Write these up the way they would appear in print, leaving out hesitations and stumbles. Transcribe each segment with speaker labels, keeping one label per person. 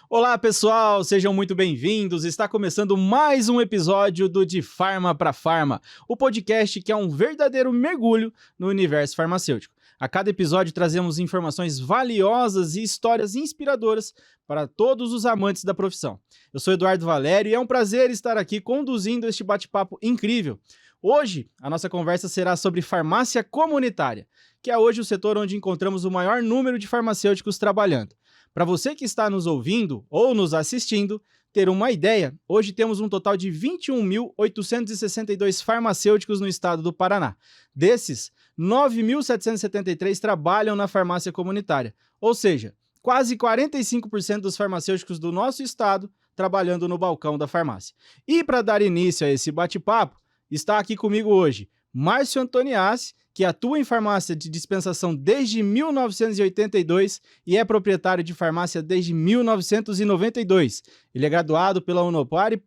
Speaker 1: Olá pessoal, sejam muito bem-vindos. Está começando mais um episódio do De Farma para Farma, o podcast que é um verdadeiro mergulho no universo farmacêutico. A cada episódio trazemos informações valiosas e histórias inspiradoras para todos os amantes da profissão. Eu sou Eduardo Valério e é um prazer estar aqui conduzindo este bate-papo incrível. Hoje, a nossa conversa será sobre farmácia comunitária, que é hoje o setor onde encontramos o maior número de farmacêuticos trabalhando. Para você que está nos ouvindo ou nos assistindo, ter uma ideia, hoje temos um total de 21.862 farmacêuticos no estado do Paraná. Desses, 9.773 trabalham na farmácia comunitária, ou seja, quase 45% dos farmacêuticos do nosso estado trabalhando no balcão da farmácia. E para dar início a esse bate-papo, está aqui comigo hoje Márcio Antoniassi, que atua em farmácia de dispensação desde 1982 e é proprietário de farmácia desde 1992. Ele é graduado pela Unopar e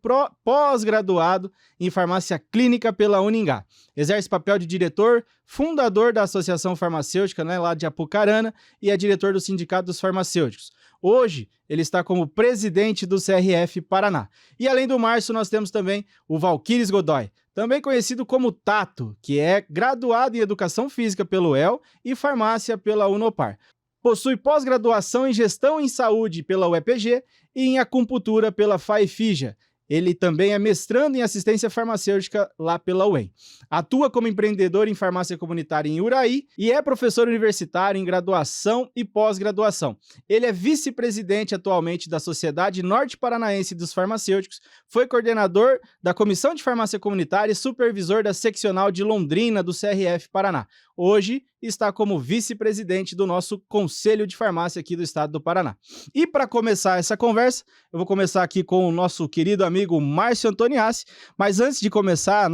Speaker 1: pós-graduado em farmácia clínica pela Uningá. Exerce papel de diretor, fundador da Associação Farmacêutica, lá de Apucarana, e é diretor do Sindicato dos Farmacêuticos. Hoje, ele está como presidente do CRF Paraná. E além do Márcio, nós temos também o Valquíris Godoy, também conhecido como Tato, que é graduado em Educação Física pelo UEL e Farmácia pela Unopar. Possui pós-graduação em Gestão em Saúde pela UEPG e em Acupuntura pela FAEFIJA. Ele também é mestrando em Assistência Farmacêutica lá pela UEM. Atua como empreendedor em farmácia comunitária em Uraí e é professor universitário em graduação e pós-graduação. Ele é vice-presidente atualmente da Sociedade Norte Paranaense dos Farmacêuticos, foi coordenador da Comissão de Farmácia Comunitária e supervisor da Seccional de Londrina do CRF Paraná. Hoje está como vice-presidente do nosso Conselho de Farmácia aqui do estado do Paraná. E para começar essa conversa, eu vou começar aqui com o nosso querido amigo Márcio Antoniassi, mas antes de começar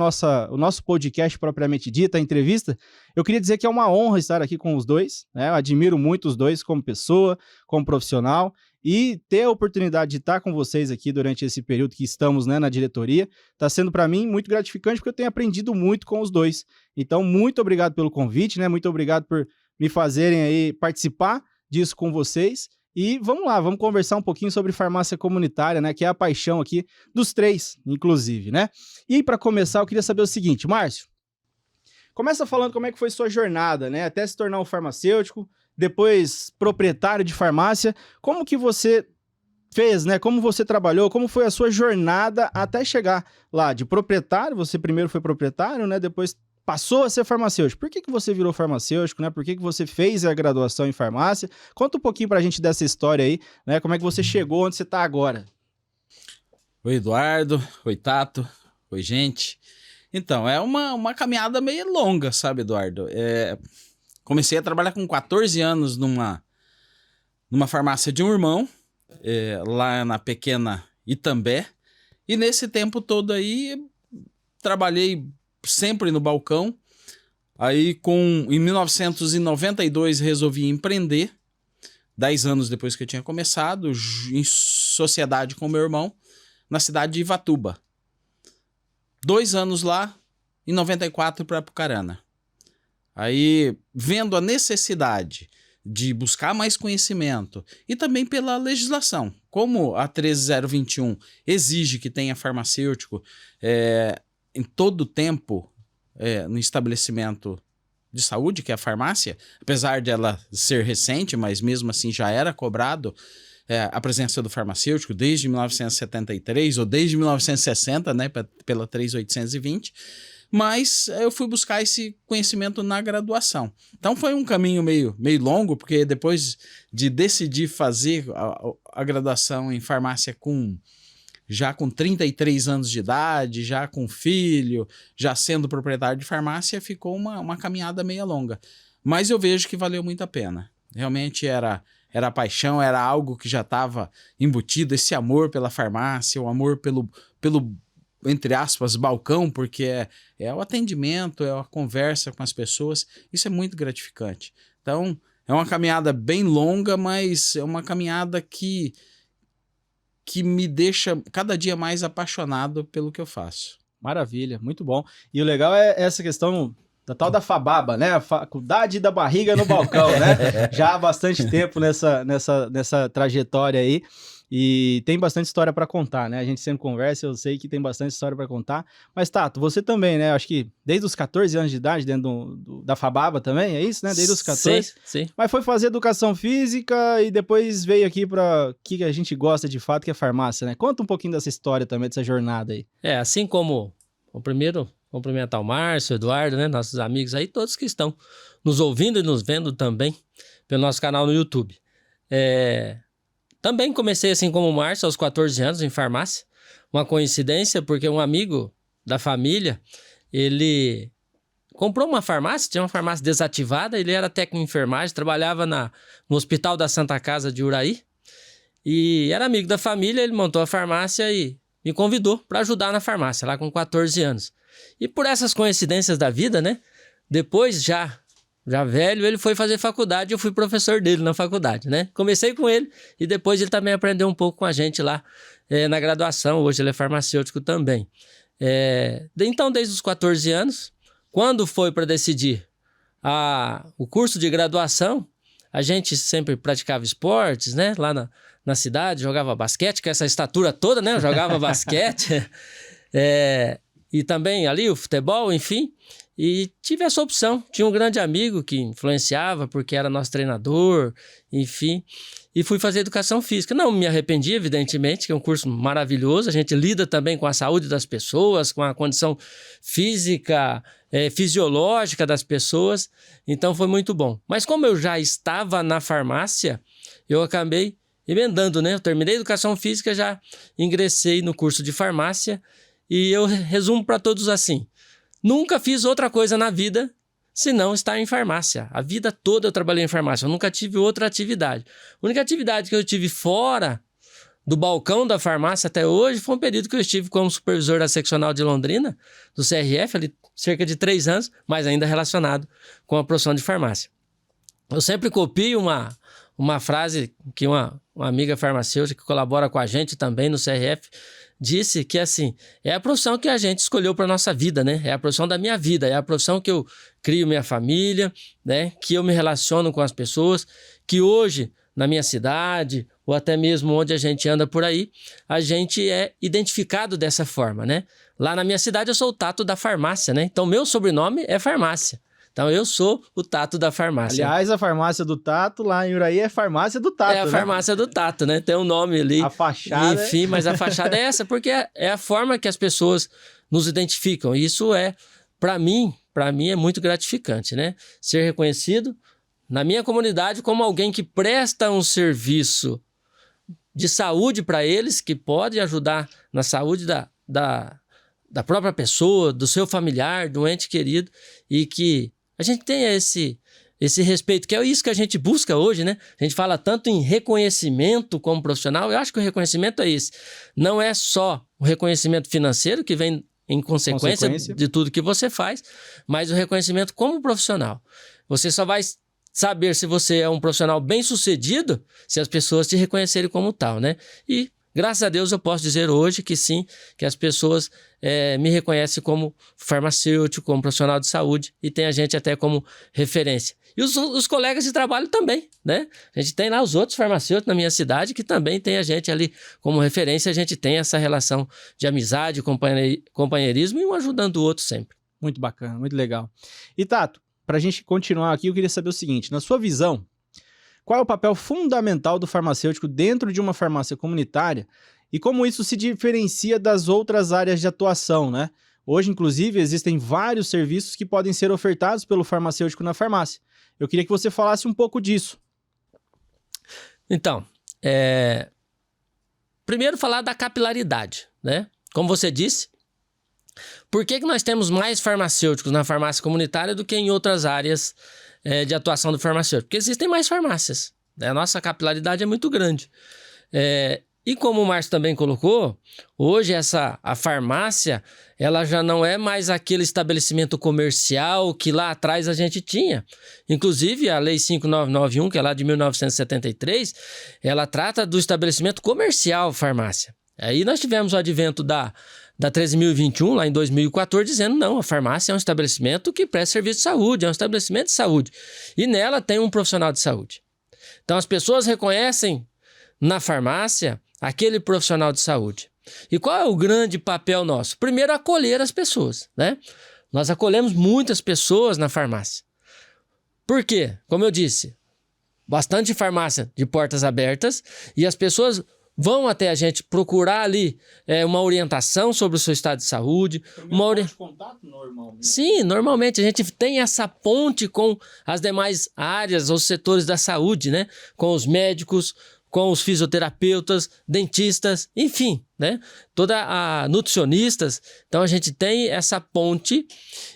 Speaker 1: o nosso podcast propriamente dito, a entrevista, eu queria dizer que é uma honra estar aqui com os dois, né? Eu admiro muito os dois como pessoa, como profissional, e ter a oportunidade de estar com vocês aqui durante esse período que estamos, na diretoria, está sendo para mim muito gratificante porque eu tenho aprendido muito com os dois. Então, muito obrigado pelo convite, muito obrigado por me fazerem aí participar disso com vocês. E vamos lá, vamos conversar um pouquinho sobre farmácia comunitária, que é a paixão aqui dos três, inclusive, E para começar, eu queria saber o seguinte, Márcio, começa falando como é que foi sua jornada, até se tornar um farmacêutico, depois proprietário de farmácia. Como que você fez, Como você trabalhou, como foi a sua jornada até chegar lá de proprietário? Você primeiro foi proprietário, depois passou a ser farmacêutico. Por que você virou farmacêutico, Por que você fez a graduação em farmácia? Conta um pouquinho pra gente dessa história aí, Como é que você chegou onde você tá agora?
Speaker 2: Oi, Eduardo. Oi, Tato. Oi, gente. Então, é uma caminhada meio longa, sabe, Eduardo? Comecei a trabalhar com 14 anos numa farmácia de um irmão, lá na pequena Itambé. E nesse tempo todo aí, trabalhei sempre no balcão. Aí, em 1992, resolvi empreender. 10 anos depois que eu tinha começado, em sociedade com meu irmão, na cidade de Ivatuba. 2 anos lá, em 94 para Apucarana. Aí, vendo a necessidade de buscar mais conhecimento e também pela legislação, como a 13021 exige que tenha farmacêutico em todo o tempo no estabelecimento de saúde, que é a farmácia, apesar de ela ser recente, mas mesmo assim já era cobrado a presença do farmacêutico desde 1973 ou desde 1960, pela 3820, mas eu fui buscar esse conhecimento na graduação. Então foi um caminho meio longo, porque depois de decidir fazer a graduação em farmácia já com 33 anos de idade, já com filho, já sendo proprietário de farmácia, ficou uma caminhada meio longa. Mas eu vejo que valeu muito a pena. Realmente era paixão, era algo que já estava embutido, esse amor pela farmácia, o amor pelo entre aspas, balcão, porque é o atendimento, é a conversa com as pessoas. Isso é muito gratificante. Então, é uma caminhada bem longa, mas é uma caminhada que me deixa cada dia mais apaixonado pelo que eu faço.
Speaker 1: Maravilha, muito bom. E o legal é essa questão da tal da FABABA, A faculdade da barriga no balcão, Já há bastante tempo nessa trajetória aí. E tem bastante história para contar, né? A gente sempre conversa, eu sei que tem bastante história para contar. Mas, Tato, você também, né? Acho que desde os 14 anos de idade, dentro da Fababa também, é isso, né? Desde os 14.
Speaker 2: Sim.
Speaker 1: Mas foi fazer educação física e depois veio aqui para o que a gente gosta de fato, que é farmácia, né? Conta um pouquinho dessa história também, dessa jornada aí.
Speaker 3: Assim como o primeiro, cumprimentar o Márcio, o Eduardo, né? Nossos amigos aí, todos que estão nos ouvindo e nos vendo também pelo nosso canal no YouTube. Também comecei assim como o Márcio, aos 14 anos, em farmácia. Uma coincidência, porque um amigo da família, ele comprou uma farmácia, tinha uma farmácia desativada, ele era técnico de enfermagem, trabalhava no Hospital da Santa Casa de Uraí, e era amigo da família, ele montou a farmácia e me convidou para ajudar na farmácia, lá com 14 anos. E por essas coincidências da vida, né? Depois, já velho, ele foi fazer faculdade, eu fui professor dele na faculdade, né? Comecei com ele e depois ele também aprendeu um pouco com a gente lá na graduação. Hoje ele é farmacêutico também. Então, desde os 14 anos, quando foi para decidir o curso de graduação, a gente sempre praticava esportes, né? Lá na cidade, jogava basquete, com essa estatura toda, né? Eu jogava basquete. E também ali o futebol, enfim. E tive essa opção. Tinha um grande amigo que influenciava, porque era nosso treinador, enfim. E fui fazer educação física. Não me arrependi, evidentemente, que é um curso maravilhoso. A gente lida também com a saúde das pessoas, com a condição física, fisiológica das pessoas. Então foi muito bom. Mas como eu já estava na farmácia, eu acabei emendando, né? Eu terminei educação física, já ingressei no curso de farmácia. E eu resumo para todos assim: nunca fiz outra coisa na vida senão estar em farmácia. A vida toda eu trabalhei em farmácia, eu nunca tive outra atividade. A única atividade que eu tive fora do balcão da farmácia até hoje foi um período que eu estive como supervisor da seccional de Londrina, do CRF, ali cerca de 3 anos, mas ainda relacionado com a profissão de farmácia. Eu sempre copio uma frase que uma amiga farmacêutica que colabora com a gente também no CRF disse, que assim, é a profissão que a gente escolheu para nossa vida, né? É a profissão da minha vida, é a profissão que eu crio minha família, né? Que eu me relaciono com as pessoas, que hoje, na minha cidade, ou até mesmo onde a gente anda por aí, a gente é identificado dessa forma, né? Lá na minha cidade eu sou o Tato da farmácia, né? Então, meu sobrenome é farmácia. Então, eu sou o Tato da farmácia.
Speaker 1: Aliás, a farmácia do Tato lá em Uraí é farmácia do Tato,
Speaker 3: É a farmácia do Tato, né? Tem um nome ali.
Speaker 1: A fachada.
Speaker 3: Enfim, mas a fachada é essa, porque é a forma que as pessoas nos identificam. E isso para mim é muito gratificante, né? Ser reconhecido na minha comunidade como alguém que presta um serviço de saúde para eles, que pode ajudar na saúde da própria pessoa, do seu familiar, do ente querido, e que a gente tenha esse respeito, que é isso que a gente busca hoje, né? A gente fala tanto em reconhecimento como profissional. Eu acho que o reconhecimento é esse. Não é só o reconhecimento financeiro, que vem em consequência de tudo que você faz, mas o reconhecimento como profissional. Você só vai saber se você é um profissional bem-sucedido se as pessoas te reconhecerem como tal, né? E graças a Deus eu posso dizer hoje que sim, que as pessoas me reconhecem como farmacêutico, como profissional de saúde, e tem a gente até como referência. E os colegas de trabalho também, né? A gente tem lá os outros farmacêuticos na minha cidade que também tem a gente ali como referência. A gente tem essa relação de amizade, companheirismo e um ajudando o outro sempre.
Speaker 1: Muito bacana, muito legal. E Tato, para a gente continuar aqui, eu queria saber o seguinte: na sua visão, qual é o papel fundamental do farmacêutico dentro de uma farmácia comunitária e como isso se diferencia das outras áreas de atuação, né? Hoje, inclusive, existem vários serviços que podem ser ofertados pelo farmacêutico na farmácia. Eu queria que você falasse um pouco disso.
Speaker 3: Então, primeiro falar da capilaridade, né? Como você disse, por que nós temos mais farmacêuticos na farmácia comunitária do que em outras áreas de atuação do farmacêutico? Porque existem mais farmácias, né? A nossa capilaridade é muito grande. E como o Márcio também colocou, hoje a farmácia, ela já não é mais aquele estabelecimento comercial que lá atrás a gente tinha. Inclusive, a Lei 5991, que é lá de 1973, ela trata do estabelecimento comercial farmácia. Aí nós tivemos o advento da 13.021, lá em 2014, dizendo não, a farmácia é um estabelecimento que presta serviço de saúde, é um estabelecimento de saúde. E nela tem um profissional de saúde. Então as pessoas reconhecem na farmácia aquele profissional de saúde. E qual é o grande papel nosso? Primeiro, acolher as pessoas, né? Nós acolhemos muitas pessoas na farmácia. Por quê? Como eu disse, bastante farmácia de portas abertas e as pessoas vão até a gente procurar ali uma orientação sobre o seu estado de saúde.
Speaker 1: De contato normalmente.
Speaker 3: Sim, normalmente a gente tem essa ponte com as demais áreas ou setores da saúde, né? Com os médicos, com os fisioterapeutas, dentistas, enfim, né? Nutricionistas. Então a gente tem essa ponte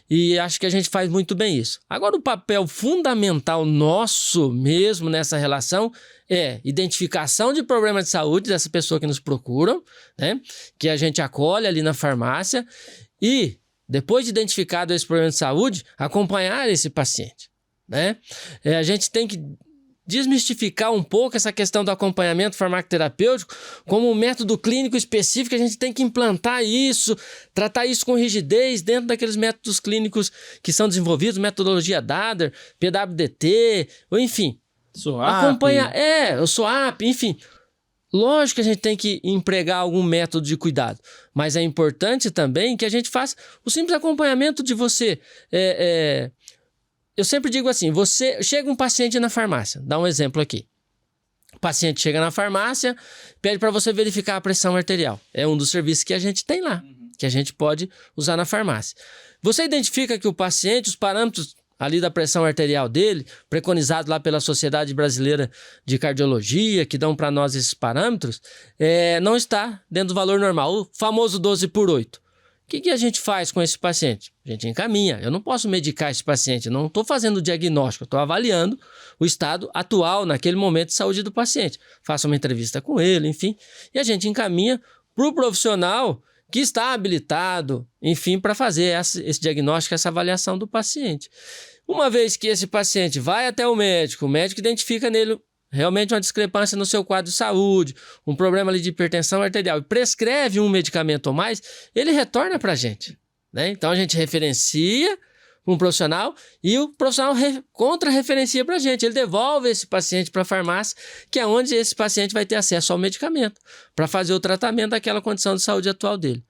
Speaker 3: e acho que a gente faz muito bem isso. Agora o papel fundamental nosso mesmo nessa relação é identificação de problemas de saúde dessa pessoa que nos procuram, né? Que a gente acolhe ali na farmácia e depois de identificado esse problema de saúde, acompanhar esse paciente, né? A gente tem que desmistificar um pouco essa questão do acompanhamento farmacoterapêutico como um método clínico específico. A gente tem que implantar isso, tratar isso com rigidez dentro daqueles métodos clínicos que são desenvolvidos, metodologia DADER, PWDT, ou enfim.
Speaker 1: SOAP.
Speaker 3: O SOAP, enfim. Lógico que a gente tem que empregar algum método de cuidado, mas é importante também que a gente faça o simples acompanhamento de você. Eu sempre digo assim, chega um paciente na farmácia, dá um exemplo aqui. O paciente chega na farmácia, pede para você verificar a pressão arterial. É um dos serviços que a gente tem lá, que a gente pode usar na farmácia. Você identifica que o paciente, os parâmetros ali da pressão arterial dele, preconizado lá pela Sociedade Brasileira de Cardiologia, que dão para nós esses parâmetros, não está dentro do valor normal, o famoso 12/8. O que a gente faz com esse paciente? A gente encaminha. Eu não posso medicar esse paciente, eu não estou fazendo o diagnóstico, eu estou avaliando o estado atual, naquele momento de saúde do paciente. Faço uma entrevista com ele, enfim, e a gente encaminha para o profissional que está habilitado, enfim, para fazer esse diagnóstico, essa avaliação do paciente. Uma vez que esse paciente vai até o médico identifica nele realmente uma discrepância no seu quadro de saúde, um problema ali de hipertensão arterial e prescreve um medicamento ou mais, ele retorna para a gente, né? Então a gente referencia para um profissional e o profissional contra-referencia para a gente. Ele devolve esse paciente para a farmácia, que é onde esse paciente vai ter acesso ao medicamento para fazer o tratamento daquela condição de saúde atual dele.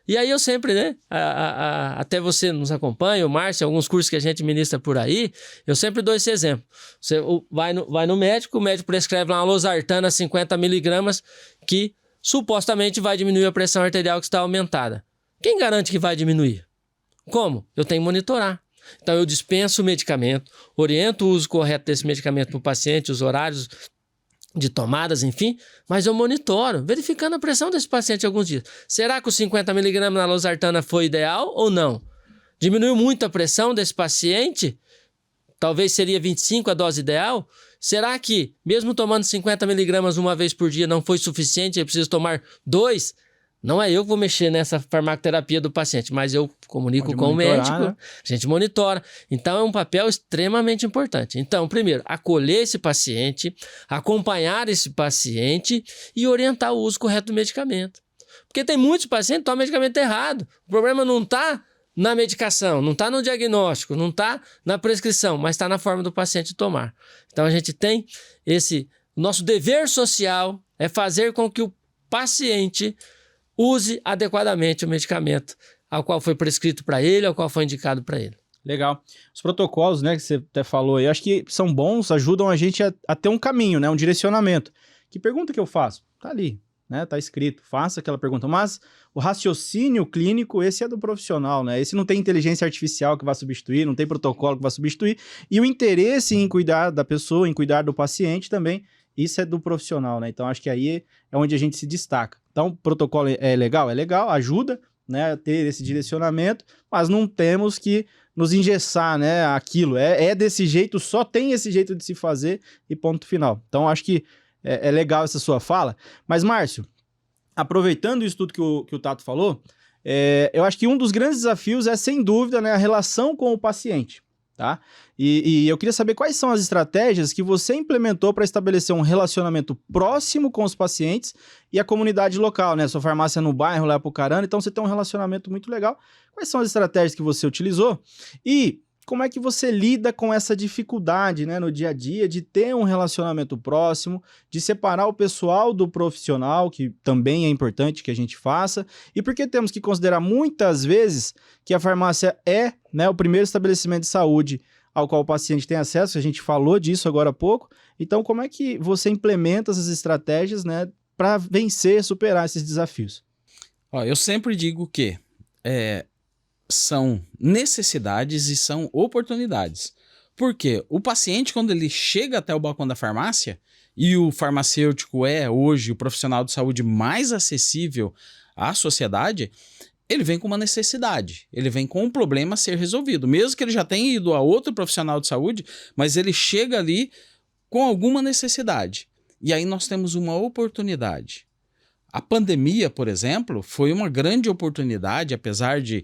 Speaker 3: E aí eu sempre, né, até você nos acompanha, o Márcio, alguns cursos que a gente ministra por aí, eu sempre dou esse exemplo. Você vai no médico, o médico prescreve lá uma losartana 50 miligramas que supostamente vai diminuir a pressão arterial que está aumentada. Quem garante que vai diminuir? Como? Eu tenho que monitorar. Então eu dispenso o medicamento, oriento o uso correto desse medicamento para o paciente, os horários de tomadas, enfim, mas eu monitoro, verificando a pressão desse paciente alguns dias. Será que os 50 miligramas na losartana foi ideal ou não? Diminuiu muito a pressão desse paciente? Talvez seria 25 a dose ideal? Será que, mesmo tomando 50 miligramas uma vez por dia, não foi suficiente? Eu preciso tomar 2? Não é eu que vou mexer nessa farmacoterapia do paciente, mas eu comunico com o médico, né? A gente monitora. Então, é um papel extremamente importante. Então, primeiro, acolher esse paciente, acompanhar esse paciente e orientar o uso correto do medicamento. Porque tem muitos pacientes que tomam medicamento errado. O problema não está na medicação, não está no diagnóstico, não está na prescrição, mas está na forma do paciente tomar. Então, a gente tem o nosso dever social é fazer com que o paciente use adequadamente o medicamento ao qual foi prescrito para ele, ao qual foi indicado para ele.
Speaker 1: Legal. Os protocolos, né, que você até falou aí, eu acho que são bons, ajudam a gente a ter um caminho, né, um direcionamento. Que pergunta que eu faço? Tá ali, né, tá escrito, faça aquela pergunta. Mas o raciocínio clínico, esse é do profissional, né, esse não tem inteligência artificial que vai substituir, não tem protocolo que vai substituir. E o interesse em cuidar da pessoa, em cuidar do paciente também, isso é do profissional, né? Então, acho que aí é onde a gente se destaca. Então, o protocolo é legal, ajuda, né, a ter esse direcionamento, mas não temos que nos engessar, né, aquilo. É desse jeito, só tem esse jeito de se fazer e ponto final. Então, acho que é legal essa sua fala. Mas, Márcio, aproveitando isso tudo que o Tato falou, eu acho que um dos grandes desafios é, sem dúvida, né, a relação com o paciente. Tá? E eu queria saber quais são as estratégias que você implementou para estabelecer um relacionamento próximo com os pacientes e a comunidade local, né? Sua farmácia no bairro, lá Apucarana, então você tem um relacionamento muito legal. Quais são as estratégias que você utilizou? E como é que você lida com essa dificuldade, né, no dia a dia de ter um relacionamento próximo, de separar o pessoal do profissional, que também é importante que a gente faça, e porque temos que considerar muitas vezes que a farmácia é, né, o primeiro estabelecimento de saúde ao qual o paciente tem acesso, a gente falou disso agora há pouco. Então, como é que você implementa essas estratégias, né, para vencer, superar esses desafios?
Speaker 2: Ó, eu sempre digo que são necessidades e são oportunidades. Porque o paciente, quando ele chega até o balcão da farmácia, e o farmacêutico é hoje o profissional de saúde mais acessível à sociedade, ele vem com uma necessidade, ele vem com um problema a ser resolvido. Mesmo que ele já tenha ido a outro profissional de saúde, mas ele chega ali com alguma necessidade. E aí nós temos uma oportunidade. A pandemia, por exemplo, foi uma grande oportunidade, apesar de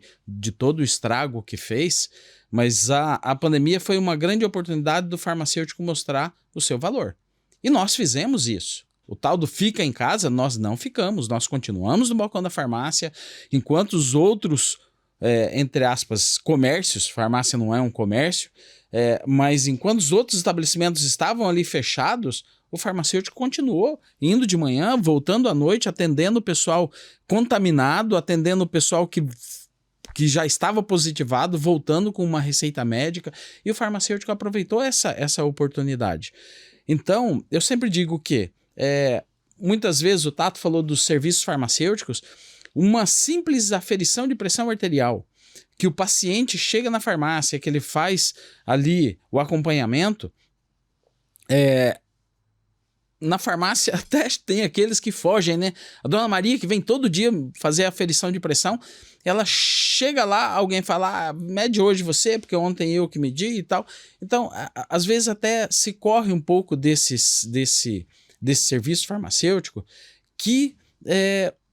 Speaker 2: todo o estrago que fez, mas a pandemia foi uma grande oportunidade do farmacêutico mostrar o seu valor. E nós fizemos isso. O tal do fica em casa, nós não ficamos, nós continuamos no balcão da farmácia, enquanto os outros, entre aspas, comércios, farmácia não é um comércio, mas enquanto os outros estabelecimentos estavam ali fechados, o farmacêutico continuou indo de manhã, voltando à noite, atendendo o pessoal contaminado, atendendo o pessoal que já estava positivado, voltando com uma receita médica, e o farmacêutico aproveitou essa oportunidade. Então, eu sempre digo que, muitas vezes o Tato falou dos serviços farmacêuticos, uma simples aferição de pressão arterial, que o paciente chega na farmácia, que ele faz ali o acompanhamento, na farmácia até tem aqueles que fogem, né? A dona Maria, que vem todo dia fazer a aferição de pressão, ela chega lá, alguém fala, mede hoje você, porque ontem eu que medi e tal. Então, às vezes até se corre um pouco desse serviço farmacêutico que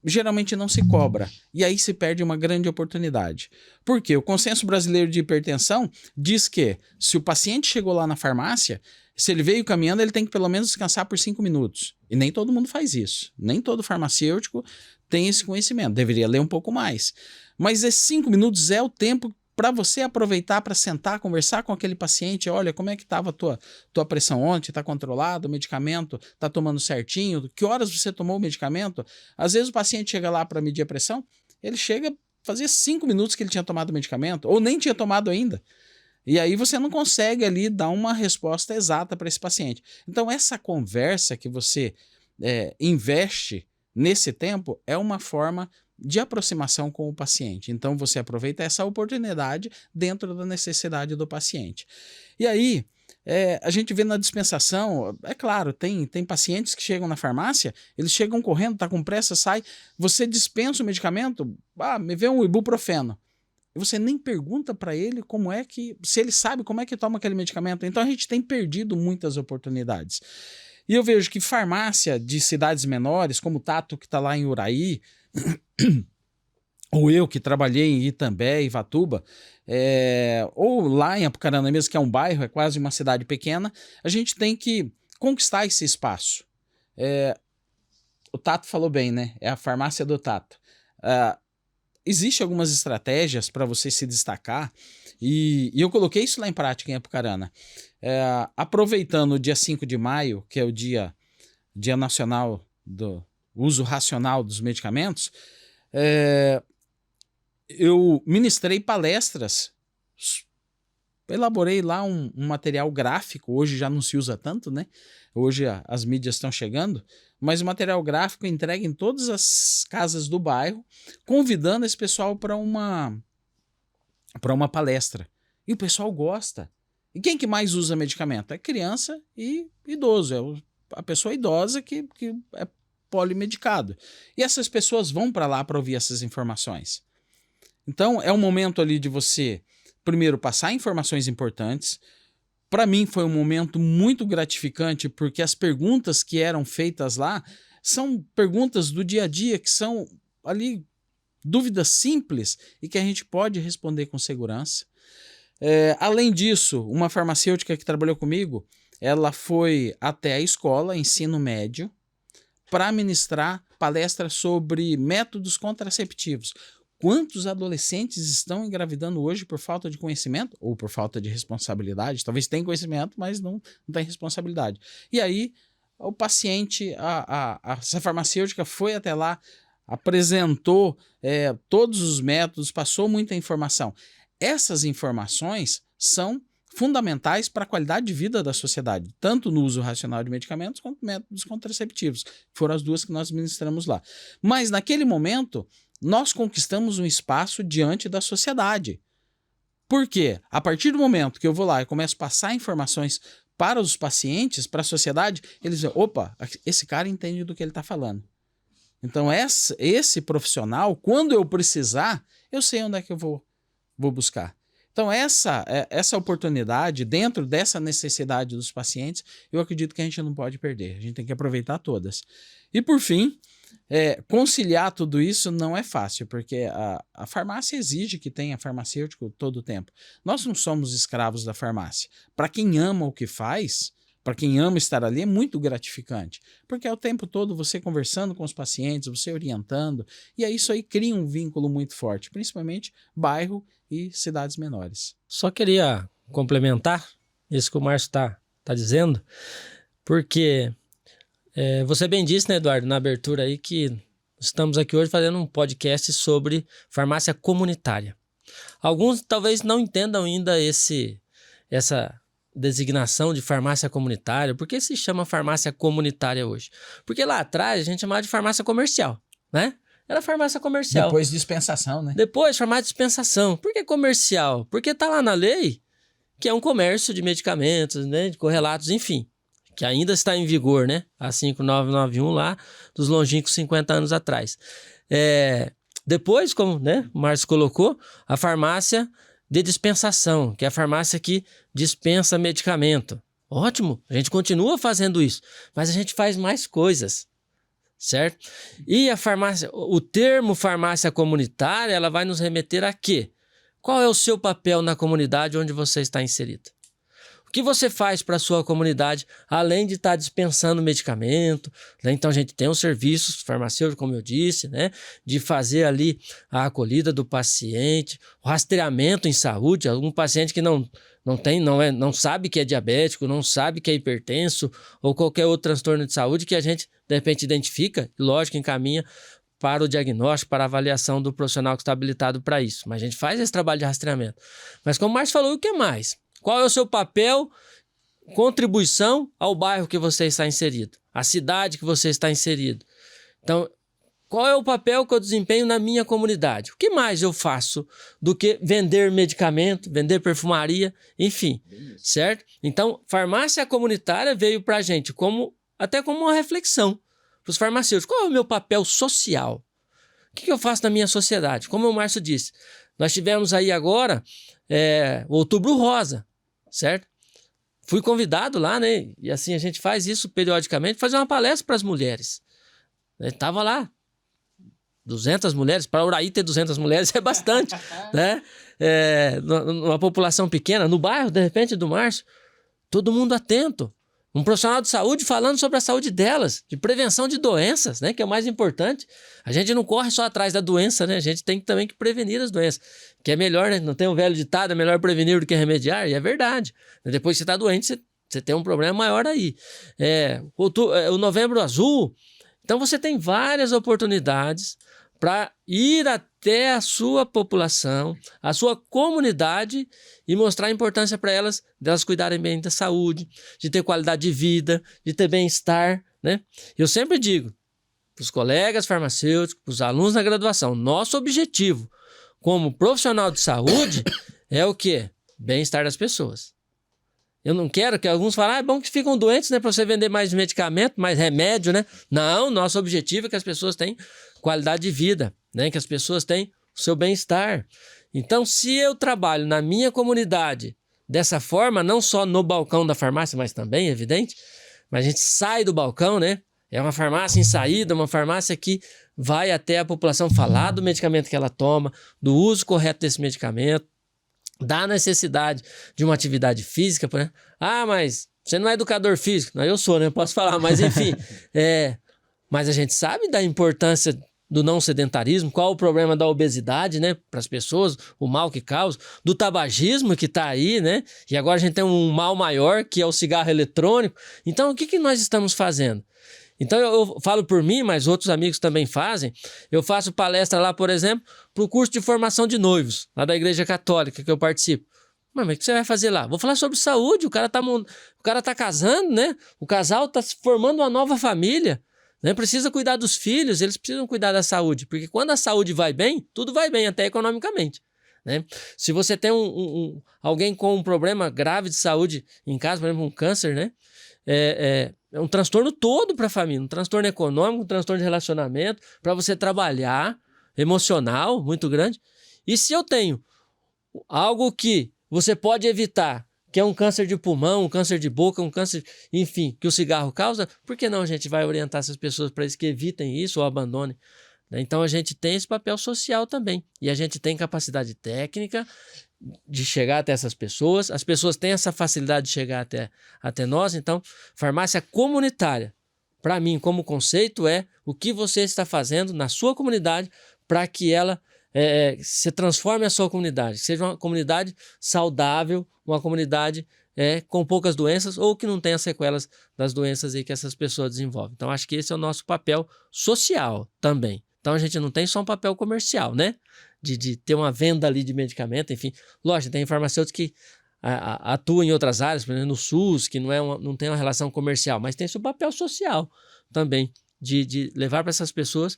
Speaker 2: geralmente não se cobra. E aí se perde uma grande oportunidade. Por quê? O Consenso Brasileiro de Hipertensão diz que se o paciente chegou lá na farmácia, se ele veio caminhando, ele tem que pelo menos descansar por 5 minutos. E nem todo mundo faz isso. Nem todo farmacêutico tem esse conhecimento. Deveria ler um pouco mais. Mas esses 5 minutos é o tempo para você aproveitar para sentar, conversar com aquele paciente. Olha, como é que estava a tua pressão ontem? Está controlado? O medicamento está tomando certinho? Que horas você tomou o medicamento? Às vezes o paciente chega lá para medir a pressão, ele chega, fazia 5 minutos que ele tinha tomado o medicamento, ou nem tinha tomado ainda. E aí você não consegue ali dar uma resposta exata para esse paciente. Então essa conversa que você investe nesse tempo é uma forma de aproximação com o paciente. Então você aproveita essa oportunidade dentro da necessidade do paciente. E aí a gente vê na dispensação, é claro, tem pacientes que chegam na farmácia, eles chegam correndo, tá com pressa, sai, você dispensa o medicamento, me vê um ibuprofeno. E você nem pergunta para ele se ele sabe como é que toma aquele medicamento. Então a gente tem perdido muitas oportunidades. E eu vejo que farmácia de cidades menores, como o Tato que está lá em Uraí, ou eu que trabalhei em Itambé, Ivatuba, ou lá em Apucarana mesmo, que é um bairro, é quase uma cidade pequena, a gente tem que conquistar esse espaço. O Tato falou bem, né? É a farmácia do Tato. Existem algumas estratégias para você se destacar e eu coloquei isso lá em prática em Apucarana. Aproveitando o dia 5 de maio, que é o dia nacional do uso racional dos medicamentos, eu ministrei palestras, elaborei lá um material gráfico, hoje já não se usa tanto, né? Hoje as mídias estão chegando, mas o material gráfico entregue em todas as casas do bairro, convidando esse pessoal para uma palestra. E o pessoal gosta. E quem que mais usa medicamento? É criança e idoso, a pessoa idosa que é polimedicado. E essas pessoas vão para lá para ouvir essas informações. Então é um momento ali de você, primeiro, passar informações importantes. Para mim foi um momento muito gratificante, porque as perguntas que eram feitas lá são perguntas do dia a dia, que são ali dúvidas simples e que a gente pode responder com segurança. Além disso, uma farmacêutica que trabalhou comigo, ela foi até a escola, ensino médio, para ministrar palestra sobre métodos contraceptivos, quantos adolescentes estão engravidando hoje por falta de conhecimento ou por falta de responsabilidade? Talvez tenham conhecimento, mas não tem responsabilidade. E aí, o paciente, essa farmacêutica foi até lá, apresentou todos os métodos, passou muita informação. Essas informações são fundamentais para a qualidade de vida da sociedade, tanto no uso racional de medicamentos quanto métodos contraceptivos. Foram as duas que nós ministramos lá. Mas, naquele momento, nós conquistamos um espaço diante da sociedade. Por quê? A partir do momento que eu vou lá e começo a passar informações para os pacientes, para a sociedade, eles dizem, opa, esse cara entende do que ele está falando. Então, esse profissional, quando eu precisar, eu sei onde é que eu vou buscar. Então, essa oportunidade, dentro dessa necessidade dos pacientes, eu acredito que a gente não pode perder. A gente tem que aproveitar todas. E, por fim, conciliar tudo isso não é fácil, porque a farmácia exige que tenha farmacêutico todo o tempo. Nós não somos escravos da farmácia. Para quem ama o que faz, para quem ama estar ali, é muito gratificante. Porque é o tempo todo você conversando com os pacientes, você orientando, e aí isso aí cria um vínculo muito forte, principalmente bairro e cidades menores.
Speaker 3: Só queria complementar isso que o Márcio está dizendo, porque você bem disse, né, Eduardo, na abertura aí, que estamos aqui hoje fazendo um podcast sobre farmácia comunitária. Alguns talvez não entendam ainda essa designação de farmácia comunitária. Por que se chama farmácia comunitária hoje? Porque lá atrás a gente chamava de farmácia comercial, né? Era farmácia comercial.
Speaker 2: Depois dispensação, né?
Speaker 3: Depois farmácia de dispensação. Por que comercial? Porque tá lá na lei que é um comércio de medicamentos, né? De correlatos, enfim. Que ainda está em vigor, né? A 5991 lá, dos longínquos 50 anos atrás. Depois, como, né, o Márcio colocou, a farmácia de dispensação, que é a farmácia que dispensa medicamento. Ótimo, a gente continua fazendo isso, mas a gente faz mais coisas, certo? E a farmácia, o termo farmácia comunitária, ela vai nos remeter a quê? Qual é o seu papel na comunidade onde você está inserido? O que você faz para a sua comunidade, além de estar dispensando medicamento, né? Então a gente tem os serviços farmacêuticos, como eu disse, né? De fazer ali a acolhida do paciente, o rastreamento em saúde, algum paciente que não sabe que é diabético, não sabe que é hipertenso ou qualquer outro transtorno de saúde que a gente, de repente, identifica e, lógico, encaminha para o diagnóstico, para a avaliação do profissional que está habilitado para isso. Mas a gente faz esse trabalho de rastreamento. Mas como o Márcio falou, o que mais? Qual é o seu papel, contribuição ao bairro que você está inserido, à cidade que você está inserido? Então, qual é o papel que eu desempenho na minha comunidade? O que mais eu faço do que vender medicamento, vender perfumaria, enfim, certo? Então, farmácia comunitária veio para a gente até como uma reflexão para os farmacêuticos. Qual é o meu papel social? O que eu faço na minha sociedade? Como o Márcio disse, nós tivemos aí agora o Outubro Rosa, certo? Fui convidado lá, né? E assim a gente faz isso periodicamente, fazer uma palestra para as mulheres. Estava lá 200 mulheres, para Uraí ter 200 mulheres é bastante, né? Numa população pequena, no bairro, de repente, do Márcio, todo mundo atento. Um profissional de saúde falando sobre a saúde delas, de prevenção de doenças, né? Que é o mais importante. A gente não corre só atrás da doença, né? A gente tem também que prevenir as doenças. Que é melhor, né? Não tem um velho ditado, é melhor prevenir do que remediar, e é verdade. Depois que você está doente, você tem um problema maior aí. O Novembro Azul. Então você tem várias oportunidades para ir até a sua população, a sua comunidade e mostrar a importância para elas delas cuidarem bem da saúde, de ter qualidade de vida, de ter bem-estar, né? Eu sempre digo para os colegas farmacêuticos, para os alunos na graduação, nosso objetivo como profissional de saúde é o quê? Bem-estar das pessoas. Eu não quero que alguns falem, é bom que ficam doentes, né, para você vender mais medicamento, mais remédio, né? Não, nosso objetivo é que as pessoas tenham qualidade de vida, né? Que as pessoas tenham o seu bem-estar. Então, se eu trabalho na minha comunidade dessa forma, não só no balcão da farmácia, mas também, evidente, mas a gente sai do balcão, né? É uma farmácia em saída, uma farmácia que vai até a população falar do medicamento que ela toma, do uso correto desse medicamento, da necessidade de uma atividade física, né? Ah, mas você não é educador físico. Não, eu sou, né? Eu posso falar, mas enfim. Mas a gente sabe da importância do não sedentarismo, qual o problema da obesidade, né, para as pessoas, o mal que causa, do tabagismo que está aí, né, e agora a gente tem um mal maior que é o cigarro eletrônico. Então, o que nós estamos fazendo? Então, eu falo por mim, mas outros amigos também fazem. Eu faço palestra lá, por exemplo, para o curso de formação de noivos, lá da Igreja Católica, que eu participo. Mas o que você vai fazer lá? Vou falar sobre saúde, o cara tá casando, né? O casal tá formando uma nova família, né? Precisa cuidar dos filhos, eles precisam cuidar da saúde, porque quando a saúde vai bem, tudo vai bem, até economicamente, né? Se você tem alguém com um problema grave de saúde em casa, por exemplo, um câncer, né? É um transtorno todo para a família, um transtorno econômico, um transtorno de relacionamento, para você trabalhar, emocional, muito grande. E se eu tenho algo que você pode evitar, que é um câncer de pulmão, um câncer de boca, um câncer, enfim, que o cigarro causa, por que não a gente vai orientar essas pessoas para que evitem isso ou abandonem? Então a gente tem esse papel social também. E a gente tem capacidade técnica de chegar até essas pessoas. As pessoas têm essa facilidade de chegar até nós. Então, farmácia comunitária, para mim, como conceito, é o que você está fazendo na sua comunidade para que ela se transforme a sua comunidade, que seja uma comunidade saudável, uma comunidade com poucas doenças ou que não tenha sequelas das doenças aí que essas pessoas desenvolvem. Então, acho que esse é o nosso papel social também. Então, a gente não tem só um papel comercial, né? De ter uma venda ali de medicamento, enfim. Lógico, tem farmacêuticos que atuam em outras áreas, por exemplo, no SUS, que não tem uma relação comercial, mas tem seu papel social também, de levar para essas pessoas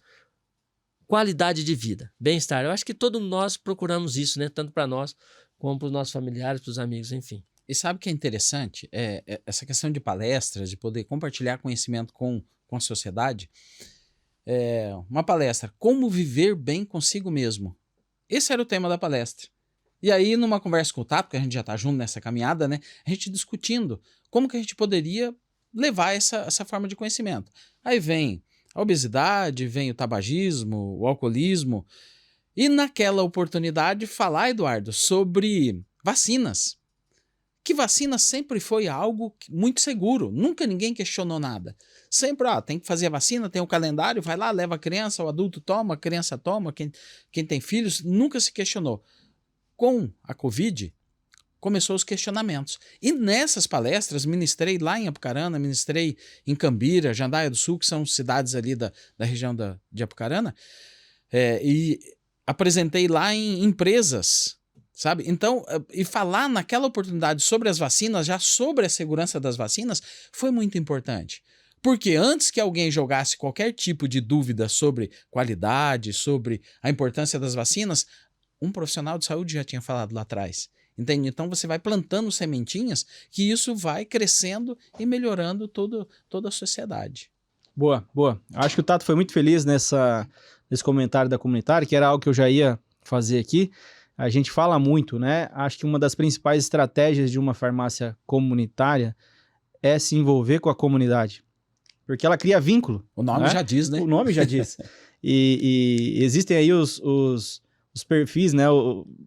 Speaker 3: qualidade de vida, bem-estar. Eu acho que todos nós procuramos isso, né? Tanto para nós, como para os nossos familiares, para os amigos, enfim.
Speaker 2: E sabe o que é interessante? Essa questão de palestras, de poder compartilhar conhecimento com a sociedade. Uma palestra, como viver bem consigo mesmo. Esse era o tema da palestra. E aí, numa conversa com o Tato, que a gente já está junto nessa caminhada, né? A gente discutindo como que a gente poderia levar essa forma de conhecimento. Aí vem a obesidade, vem o tabagismo, o alcoolismo. E naquela oportunidade falar, Eduardo, sobre vacinas. Que vacina sempre foi algo muito seguro. Nunca ninguém questionou nada. Sempre, tem que fazer a vacina, tem o calendário, vai lá, leva a criança, o adulto toma, a criança toma, quem tem filhos, nunca se questionou. Com a Covid, começou os questionamentos. E nessas palestras, ministrei lá em Apucarana, ministrei em Cambira, Jandaia do Sul, que são cidades ali da região de Apucarana, e apresentei lá em empresas, sabe? Então, e falar naquela oportunidade sobre as vacinas, já sobre a segurança das vacinas, foi muito importante. Porque antes que alguém jogasse qualquer tipo de dúvida sobre qualidade, sobre a importância das vacinas, um profissional de saúde já tinha falado lá atrás. Entende? Então você vai plantando sementinhas que isso vai crescendo e melhorando toda a sociedade.
Speaker 1: Boa, boa. Acho que o Tato foi muito feliz nesse comentário da comunitária, que era algo que eu já ia fazer aqui. A gente fala muito, né? Acho que uma das principais estratégias de uma farmácia comunitária é se envolver com a comunidade. Porque ela cria vínculo.
Speaker 2: O nome já diz, né?
Speaker 1: O nome já diz. E existem aí os perfis, né,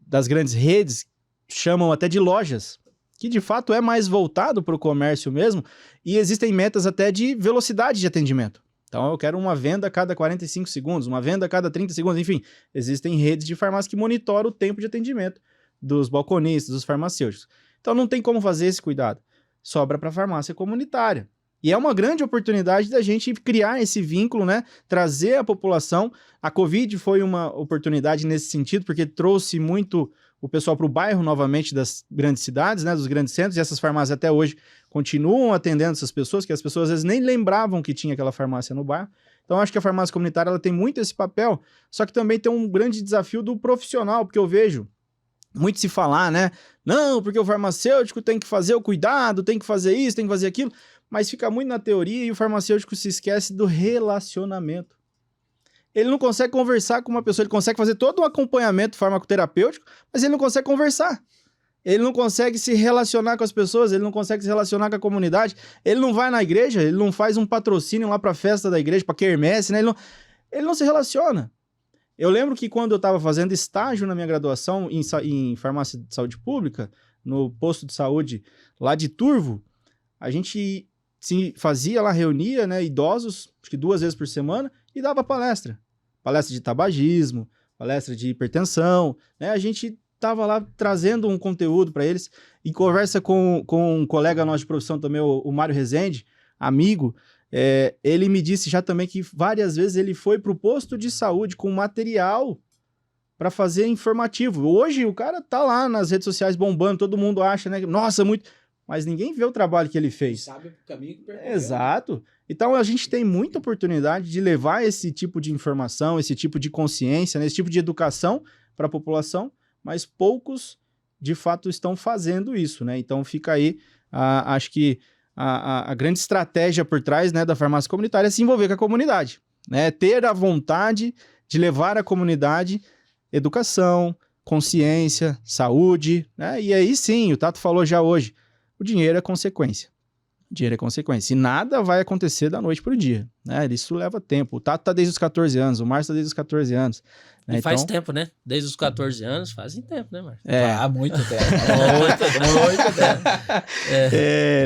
Speaker 1: das grandes redes, chamam até de lojas, que de fato é mais voltado para o comércio mesmo, e existem metas até de velocidade de atendimento. Então eu quero uma venda a cada 45 segundos, uma venda a cada 30 segundos, enfim. Existem redes de farmácia que monitoram o tempo de atendimento dos balconistas, dos farmacêuticos. Então não tem como fazer esse cuidado. Sobra para a farmácia comunitária. E é uma grande oportunidade da gente criar esse vínculo, né? Trazer a população. A Covid foi uma oportunidade nesse sentido, porque trouxe muito o pessoal para o bairro novamente das grandes cidades, né? Dos grandes centros, e essas farmácias até hoje continuam atendendo essas pessoas, que as pessoas às vezes nem lembravam que tinha aquela farmácia no bairro. Então acho que a farmácia comunitária ela tem muito esse papel, só que também tem um grande desafio do profissional, porque eu vejo muito se falar, né? Não, porque o farmacêutico tem que fazer o cuidado, tem que fazer isso, tem que fazer aquilo, mas fica muito na teoria e o farmacêutico se esquece do relacionamento. Ele não consegue conversar com uma pessoa, ele consegue fazer todo um acompanhamento farmacoterapêutico, mas ele não consegue conversar. Ele não consegue se relacionar com as pessoas, ele não consegue se relacionar com a comunidade, ele não vai na igreja, ele não faz um patrocínio lá para a festa da igreja, para quermesse, né? Ele não se relaciona. Eu lembro que quando eu estava fazendo estágio na minha graduação em farmácia de saúde pública, no posto de saúde lá de Turvo, a gente se fazia lá, reunia, né, idosos, acho que 2 vezes por semana, e dava palestra. palestra de tabagismo, palestra de hipertensão, né? A gente estava lá trazendo um conteúdo para eles. Em conversa com um colega nosso de profissão também, o Mário Rezende, amigo, ele me disse já também que várias vezes ele foi para o posto de saúde com material para fazer informativo. Hoje o cara tá lá nas redes sociais bombando, todo mundo acha, né? Nossa, muito... Mas ninguém vê o trabalho que ele fez.
Speaker 2: Sabe o caminho que percorreu.
Speaker 1: Exato. Então a gente tem muita oportunidade de levar esse tipo de informação, esse tipo de consciência, né? Esse tipo de educação para a população, mas poucos de fato estão fazendo isso, né? Então fica aí, acho que a grande estratégia por trás, né, da farmácia comunitária é se envolver com a comunidade, né? Ter a vontade de levar a comunidade educação, consciência, saúde, né? E aí sim, o Tato falou já hoje, o dinheiro é consequência. O dinheiro é consequência. E nada vai acontecer da noite para o dia, né? Isso leva tempo. O Tato tá desde os 14 anos, o Márcio tá desde os 14 anos. Né?
Speaker 3: E faz tempo, né? Desde os 14 anos, fazem tempo, né, Márcio?
Speaker 2: Há muito tempo.
Speaker 3: Muito tempo.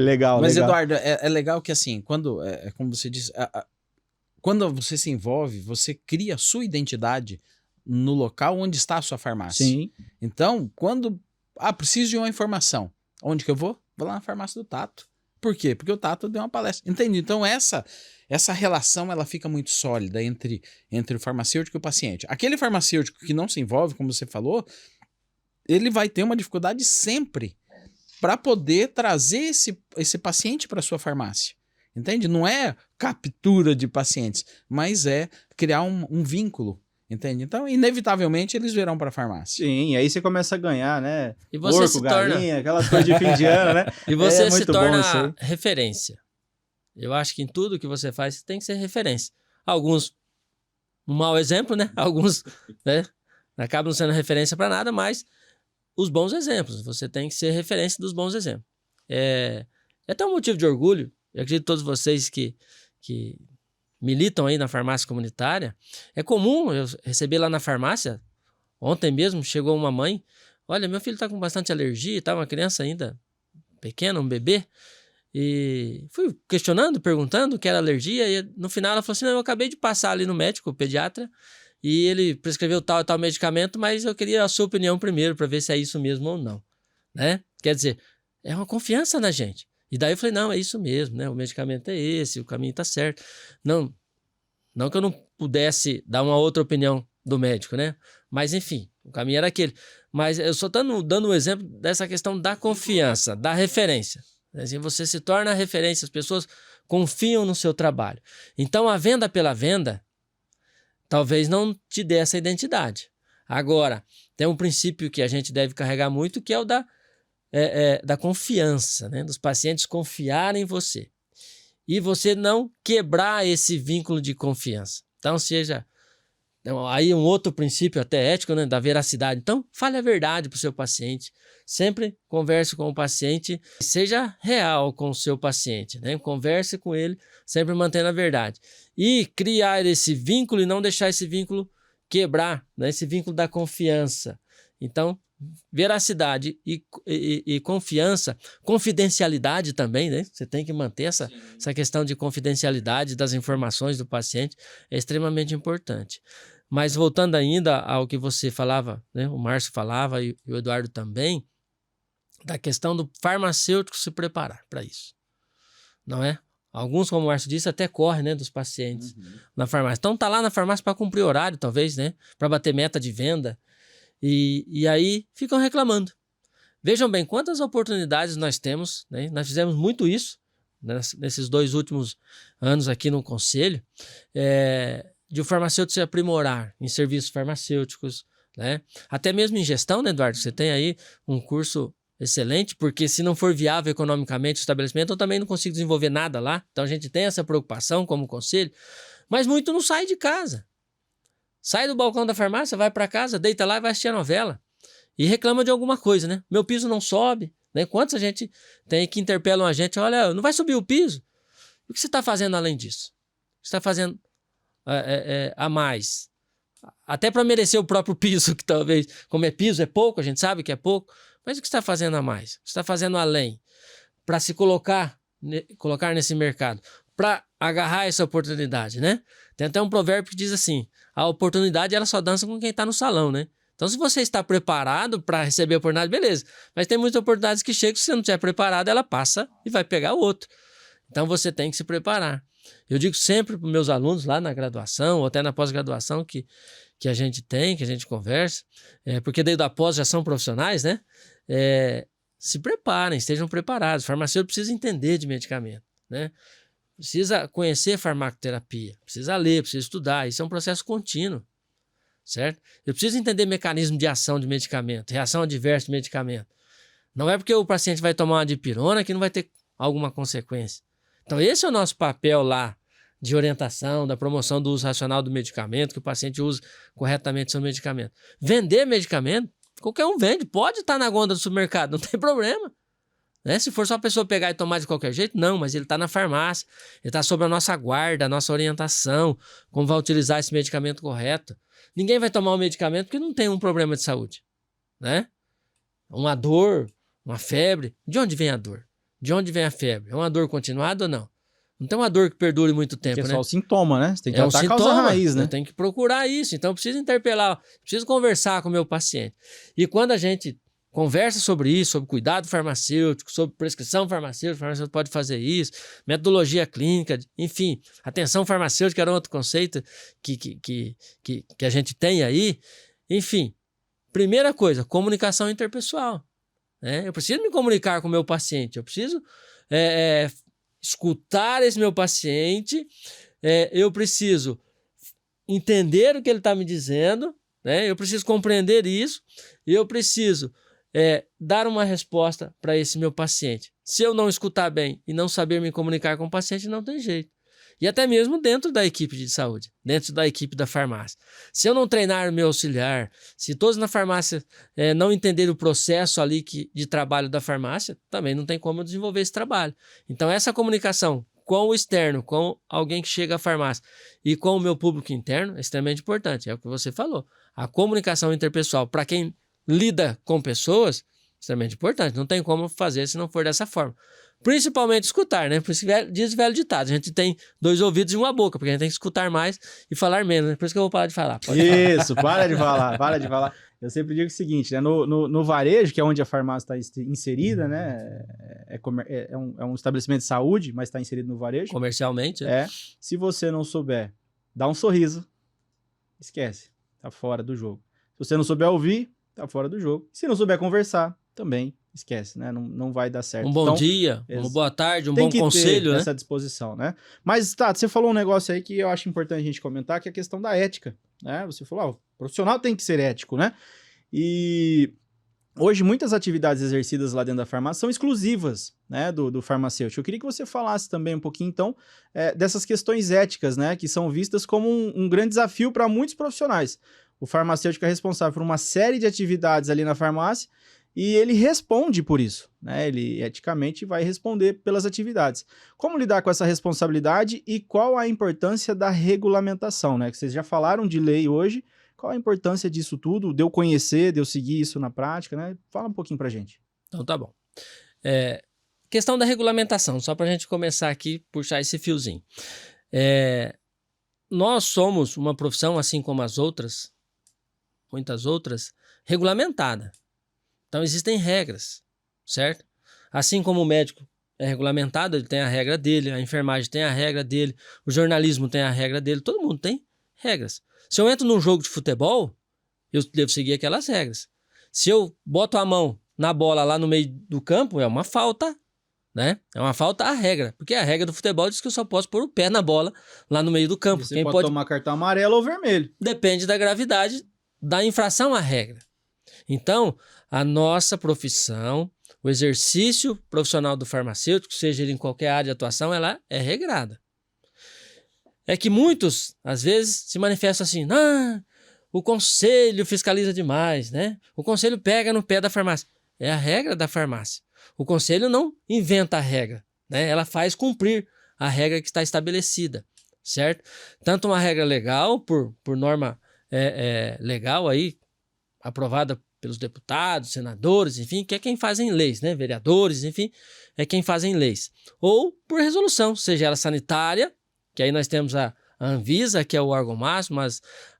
Speaker 1: Legal,
Speaker 2: Mas,
Speaker 1: legal.
Speaker 2: Eduardo, é legal que assim, quando, como você disse, quando você se envolve, você cria a sua identidade no local onde está a sua farmácia.
Speaker 1: Sim.
Speaker 2: Então, quando... preciso de uma informação. Onde que eu vou? Vou lá na farmácia do Tato. Por quê? Porque o Tato deu uma palestra. Entende? Então, essa relação, ela fica muito sólida entre o farmacêutico e o paciente. Aquele farmacêutico que não se envolve, como você falou, ele vai ter uma dificuldade sempre para poder trazer esse paciente para sua farmácia. Entende? Não é captura de pacientes, mas é criar um vínculo. Entende? Então, inevitavelmente, eles virão para a farmácia.
Speaker 1: Sim, aí você começa a ganhar, né?
Speaker 3: E você
Speaker 1: Porco,
Speaker 3: se
Speaker 1: galinha, aquelas coisas de fim de ano, né?
Speaker 3: E você se
Speaker 1: muito
Speaker 3: torna
Speaker 1: bom isso aí.
Speaker 3: referência. Eu acho que em tudo que você faz, você tem que ser referência. Alguns, um mau exemplo, né? Alguns, né? Acabam não sendo referência para nada, mas os bons exemplos. Você tem que ser referência dos bons exemplos. É até um motivo de orgulho. Eu acredito que todos vocês que militam aí na farmácia comunitária, é comum eu receber lá na farmácia, ontem mesmo chegou uma mãe, olha, meu filho está com bastante alergia, tá uma criança ainda pequena, um bebê, e fui questionando, perguntando o que era alergia, e no final ela falou assim, não, eu acabei de passar ali no médico, o pediatra, e ele prescreveu tal e tal medicamento, mas eu queria a sua opinião primeiro para ver se é isso mesmo ou não, né? Quer dizer, é uma confiança na gente. E daí eu falei, não, é isso mesmo, né? O medicamento é esse, o caminho tá certo. Não que eu não pudesse dar uma outra opinião do médico, né? Mas enfim, o caminho era aquele. Mas eu só estou dando um exemplo dessa questão da confiança, da referência. Assim, você se torna a referência, as pessoas confiam no seu trabalho. Então a venda pela venda talvez não te dê essa identidade. Agora, tem um princípio que a gente deve carregar muito, que é o da confiança, né? Dos pacientes confiarem em você. E você não quebrar esse vínculo de confiança. Então, aí um outro princípio até ético, né? Da veracidade. Então, fale a verdade para o seu paciente. Sempre converse com o paciente. Seja real com o seu paciente, né? Converse com ele, sempre mantendo a verdade. E criar esse vínculo e não deixar esse vínculo quebrar, né? Esse vínculo da confiança. Então, veracidade e confiança, confidencialidade também, né? Você tem que manter essa questão de confidencialidade das informações do paciente, é extremamente importante. Mas voltando ainda ao que você falava, né? O Márcio falava e o Eduardo também, da questão do farmacêutico se preparar para isso, não é? Alguns, como o Márcio disse, até correm, né, dos pacientes na farmácia. Então tá lá na farmácia para cumprir horário, talvez, né? Para bater meta de venda. E aí ficam reclamando. Vejam bem quantas oportunidades nós temos, né? Nós fizemos muito isso nesses 2 últimos anos aqui no Conselho, de o farmacêutico se aprimorar em serviços farmacêuticos, né? Até mesmo em gestão, né, Eduardo? Você tem aí um curso excelente, porque se não for viável economicamente o estabelecimento, eu também não consigo desenvolver nada lá. Então a gente tem essa preocupação como Conselho, mas muito não sai de casa. Sai do balcão da farmácia, vai para casa, deita lá e vai assistir a novela. E reclama de alguma coisa, né? Meu piso não sobe, né? Quantos a gente tem que interpelam a gente? Olha, não vai subir o piso? O que você está fazendo além disso? Você está fazendo a mais? Até para merecer o próprio piso, que talvez, como é piso, é pouco, a gente sabe que é pouco. Mas o que você está fazendo a mais? O que você está fazendo além? Para se colocar nesse mercado, para agarrar essa oportunidade, né? Tem até um provérbio que diz assim, a oportunidade ela só dança com quem está no salão, né? Então, se você está preparado para receber a oportunidade, beleza. Mas tem muitas oportunidades que chegam, se você não estiver preparado, ela passa e vai pegar outro. Então, você tem que se preparar. Eu digo sempre para os meus alunos lá na graduação, ou até na pós-graduação que a gente tem, que a gente conversa, porque daí da pós já são profissionais, né? Se preparem, estejam preparados. O farmacêutico precisa entender de medicamento, né? Precisa conhecer farmacoterapia, precisa ler, precisa estudar. Isso é um processo contínuo. Certo? Eu preciso entender mecanismo de ação de medicamento, reação adversa de medicamento. Não é porque o paciente vai tomar uma dipirona que não vai ter alguma consequência. Então, esse é o nosso papel lá de orientação, da promoção do uso racional do medicamento, que o paciente use corretamente seu medicamento. Vender medicamento, qualquer um vende, pode estar na gôndola do supermercado, não tem problema. Né? Se for só a pessoa pegar e tomar de qualquer jeito, não, mas ele está na farmácia, ele está sob a nossa guarda, a nossa orientação, como vai utilizar esse medicamento correto. Ninguém vai tomar o medicamento porque não tem um problema de saúde, né? Uma dor, uma febre. De onde vem a dor? De onde vem a febre? É uma dor continuada ou não? Não tem uma dor que perdure muito tempo,
Speaker 1: Porque
Speaker 3: né?
Speaker 1: é só o sintoma, né? Você tem que
Speaker 3: É um
Speaker 1: tratar a causa
Speaker 3: sintoma,
Speaker 1: raiz, né?
Speaker 3: eu tenho que procurar isso. Então, eu preciso interpelar, preciso conversar com o meu paciente. E quando a gente conversa sobre isso, sobre cuidado farmacêutico, sobre prescrição farmacêutica, o farmacêutico pode fazer isso, metodologia clínica, enfim, atenção farmacêutica era outro conceito que a gente tem aí. Enfim, primeira coisa, comunicação interpessoal. Né? Eu preciso me comunicar com o meu paciente, eu preciso escutar esse meu paciente, eu preciso entender o que ele está me dizendo, né? Eu preciso compreender isso e eu preciso dar uma resposta para esse meu paciente. Se eu não escutar bem e não saber me comunicar com o paciente, não tem jeito. E até mesmo dentro da equipe de saúde, dentro da equipe da farmácia. Se eu não treinar o meu auxiliar, se todos na farmácia não entenderem o processo ali de trabalho da farmácia, também não tem como eu desenvolver esse trabalho. Então, essa comunicação com o externo, com alguém que chega à farmácia e com o meu público interno é extremamente importante. É o que você falou. A comunicação interpessoal, para quem lida com pessoas, extremamente importante. Não tem como fazer se não for dessa forma. Principalmente escutar, né? Por isso que diz velho ditado. A gente tem 2 ouvidos e uma boca, porque a gente tem que escutar mais e falar menos. Né? Por isso que eu vou parar de falar.
Speaker 1: Isso, para de falar, para de falar. Eu sempre digo o seguinte, né? No varejo, que é onde a farmácia está inserida, né? É um estabelecimento de saúde, mas está inserido no varejo.
Speaker 3: Comercialmente.
Speaker 1: Se você não souber dar um sorriso, esquece. Tá fora do jogo. Se você não souber ouvir, tá fora do jogo. Se não souber conversar, também esquece, né? Não vai dar certo.
Speaker 3: Um bom dia, uma boa tarde, um
Speaker 1: tem
Speaker 3: bom
Speaker 1: que
Speaker 3: conselho,
Speaker 1: ter
Speaker 3: né?
Speaker 1: essa disposição, né? Mas, Tato, você falou um negócio aí que eu acho importante a gente comentar, que é a questão da ética, né? Você falou, o profissional tem que ser ético, né? E hoje muitas atividades exercidas lá dentro da farmácia são exclusivas, né, do farmacêutico. Eu queria que você falasse também um pouquinho, então, dessas questões éticas, né, que são vistas como um grande desafio para muitos profissionais. O farmacêutico é responsável por uma série de atividades ali na farmácia e ele responde por isso, né? Ele eticamente vai responder pelas atividades. Como lidar com essa responsabilidade e qual a importância da regulamentação, né? Que vocês já falaram de lei hoje, qual a importância disso tudo, de eu conhecer, de eu seguir isso na prática, né? Fala um pouquinho pra gente.
Speaker 3: Então tá bom. Questão da regulamentação, só pra gente começar aqui, puxar esse fiozinho. Nós somos uma profissão, assim como as outras, muitas outras, regulamentada. Então existem regras, certo? Assim como o médico é regulamentado, ele tem a regra dele, a enfermagem tem a regra dele, o jornalismo tem a regra dele, todo mundo tem regras. Se eu entro num jogo de futebol, eu devo seguir aquelas regras. Se eu boto a mão na bola lá no meio do campo, é uma falta, né? É uma falta à regra, porque a regra do futebol diz que eu só posso pôr o pé na bola lá no meio do campo.
Speaker 1: Você pode tomar cartão amarelo ou vermelho.
Speaker 3: Depende da gravidade da infração à regra. Então, a nossa profissão, o exercício profissional do farmacêutico, seja ele em qualquer área de atuação, ela é regrada. É que muitos, às vezes, se manifestam assim, o conselho fiscaliza demais, né? O conselho pega no pé da farmácia. É a regra da farmácia. O conselho não inventa a regra, né? Ela faz cumprir a regra que está estabelecida, certo? Tanto uma regra legal, por norma legal aí, aprovada pelos deputados, senadores, enfim, que é quem fazem leis, né? Vereadores, enfim, é quem fazem leis. Ou por resolução, seja ela sanitária, que aí nós temos a a Anvisa, que é o órgão máximo,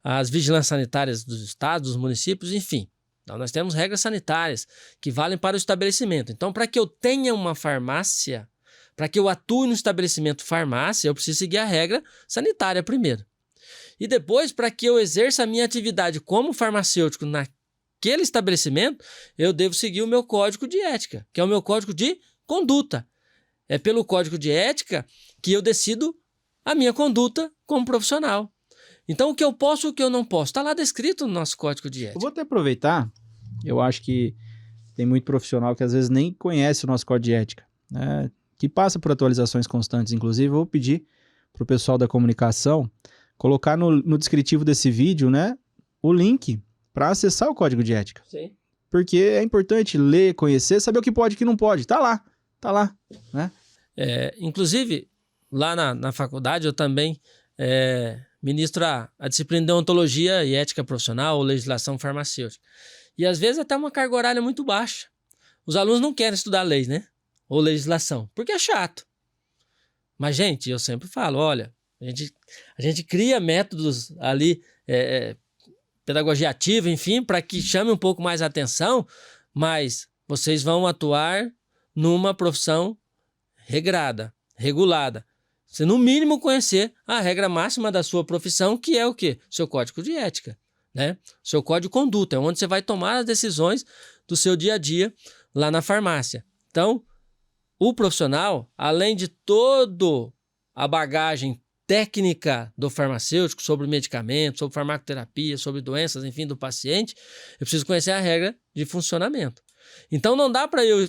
Speaker 3: as vigilâncias sanitárias dos estados, dos municípios, enfim. Então, nós temos regras sanitárias que valem para o estabelecimento. Então, para que eu tenha uma farmácia, para que eu atue no estabelecimento farmácia, eu preciso seguir a regra sanitária primeiro. E depois, para que eu exerça a minha atividade como farmacêutico naquele estabelecimento, eu devo seguir o meu código de ética, que é o meu código de conduta. É pelo código de ética que eu decido a minha conduta como profissional. Então, o que eu posso e o que eu não posso, está lá descrito no nosso código de ética.
Speaker 1: Eu vou até aproveitar, eu acho que tem muito profissional que às vezes nem conhece o nosso código de ética, né? Que passa por atualizações constantes. Inclusive, eu vou pedir para o pessoal da comunicação colocar no descritivo desse vídeo, né, o link para acessar o código de ética.
Speaker 3: Sim.
Speaker 1: Porque é importante ler, conhecer, saber o que pode e o que não pode. Tá lá, né?
Speaker 3: Inclusive, lá na faculdade eu também ministro a disciplina de ontologia e ética profissional ou legislação farmacêutica. E às vezes até uma carga horária muito baixa. Os alunos não querem estudar leis, né? Ou legislação, porque é chato. Mas, gente, eu sempre falo, olha, a gente cria métodos ali, pedagogia ativa, enfim, para que chame um pouco mais a atenção, mas vocês vão atuar numa profissão regrada, regulada. Você, no mínimo, conhecer a regra máxima da sua profissão, que é o quê? Seu código de ética, né? Seu código de conduta, é onde você vai tomar as decisões do seu dia a dia lá na farmácia. Então, o profissional, além de toda a bagagem técnica do farmacêutico sobre medicamentos, sobre farmacoterapia, sobre doenças, enfim, do paciente, eu preciso conhecer a regra de funcionamento. Então, não dá para eu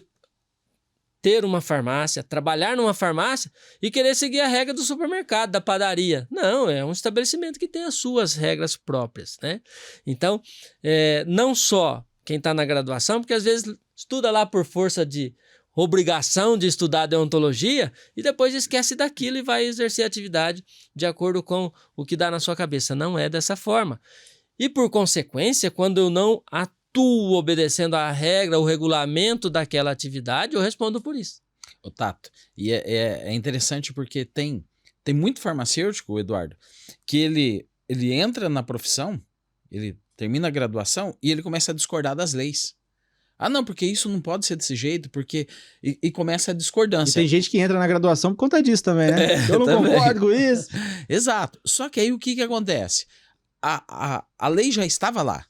Speaker 3: ter uma farmácia, trabalhar numa farmácia e querer seguir a regra do supermercado, da padaria. Não, é um estabelecimento que tem as suas regras próprias, né? Então, não só quem está na graduação, porque às vezes estuda lá por força de obrigação de estudar deontologia e depois esquece daquilo e vai exercer a atividade de acordo com o que dá na sua cabeça. Não é dessa forma. E por consequência, quando eu não atuo obedecendo a regra, o regulamento daquela atividade, eu respondo por isso.
Speaker 2: Ô, Tato, e é interessante porque tem muito farmacêutico, Eduardo, que ele entra na profissão, ele termina a graduação e ele começa a discordar das leis. Ah, não, porque isso não pode ser desse jeito, porque... E começa a discordância.
Speaker 1: E tem gente que entra na graduação por conta disso também, né? Eu não concordo com isso.
Speaker 2: Exato. Só que aí o que acontece? A lei já estava lá.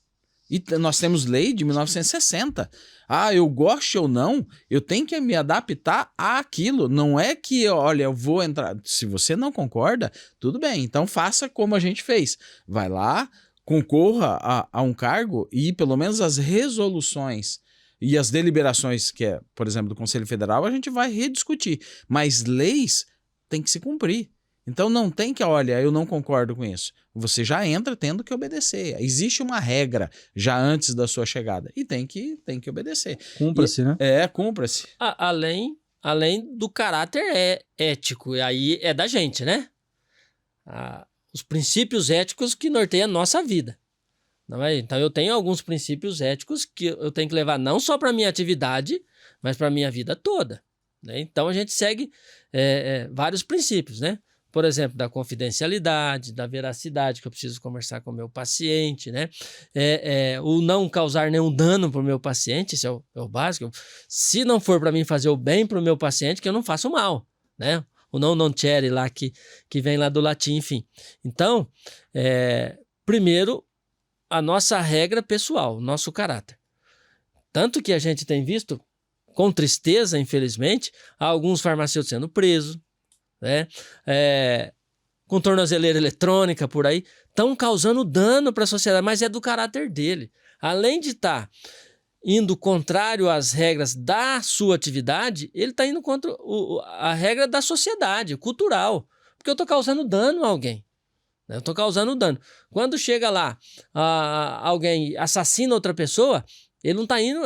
Speaker 2: E nós temos lei de 1960. Ah, eu gosto ou não, eu tenho que me adaptar àquilo. Não é que, olha, eu vou entrar... Se você não concorda, tudo bem. Então faça como a gente fez. Vai lá, concorra a um cargo e pelo menos as resoluções e as deliberações, que é, por exemplo, do Conselho Federal, a gente vai rediscutir. Mas leis tem que se cumprir. Então não tem que, olha, eu não concordo com isso. Você já entra tendo que obedecer. Existe uma regra já antes da sua chegada e tem que obedecer.
Speaker 1: Cumpra-se, né?
Speaker 2: Cumpra-se.
Speaker 3: Além do caráter ético, e aí é da gente, né? Os princípios éticos que norteiam a nossa vida. Não é? Então eu tenho alguns princípios éticos que eu tenho que levar não só para a minha atividade, mas para a minha vida toda, né? Então a gente segue vários princípios, né? Por exemplo, da confidencialidade, da veracidade, que eu preciso conversar com o meu paciente, né? O não causar nenhum dano para o meu paciente, isso é o básico. Se não for para mim fazer o bem para o meu paciente, que eu não faço mal, né? O non nocere lá, que vem lá do latim, enfim. Então, primeiro, a nossa regra pessoal, o nosso caráter. Tanto que a gente tem visto, com tristeza, infelizmente, alguns farmacêuticos sendo presos, né? Com tornozeleira eletrônica por aí, estão causando dano para a sociedade, mas é do caráter dele. Além de estar indo contrário às regras da sua atividade, ele está indo contra a regra da sociedade, cultural, porque eu estou causando dano a alguém. Eu estou causando dano. Quando chega lá, alguém assassina outra pessoa, ele não está indo...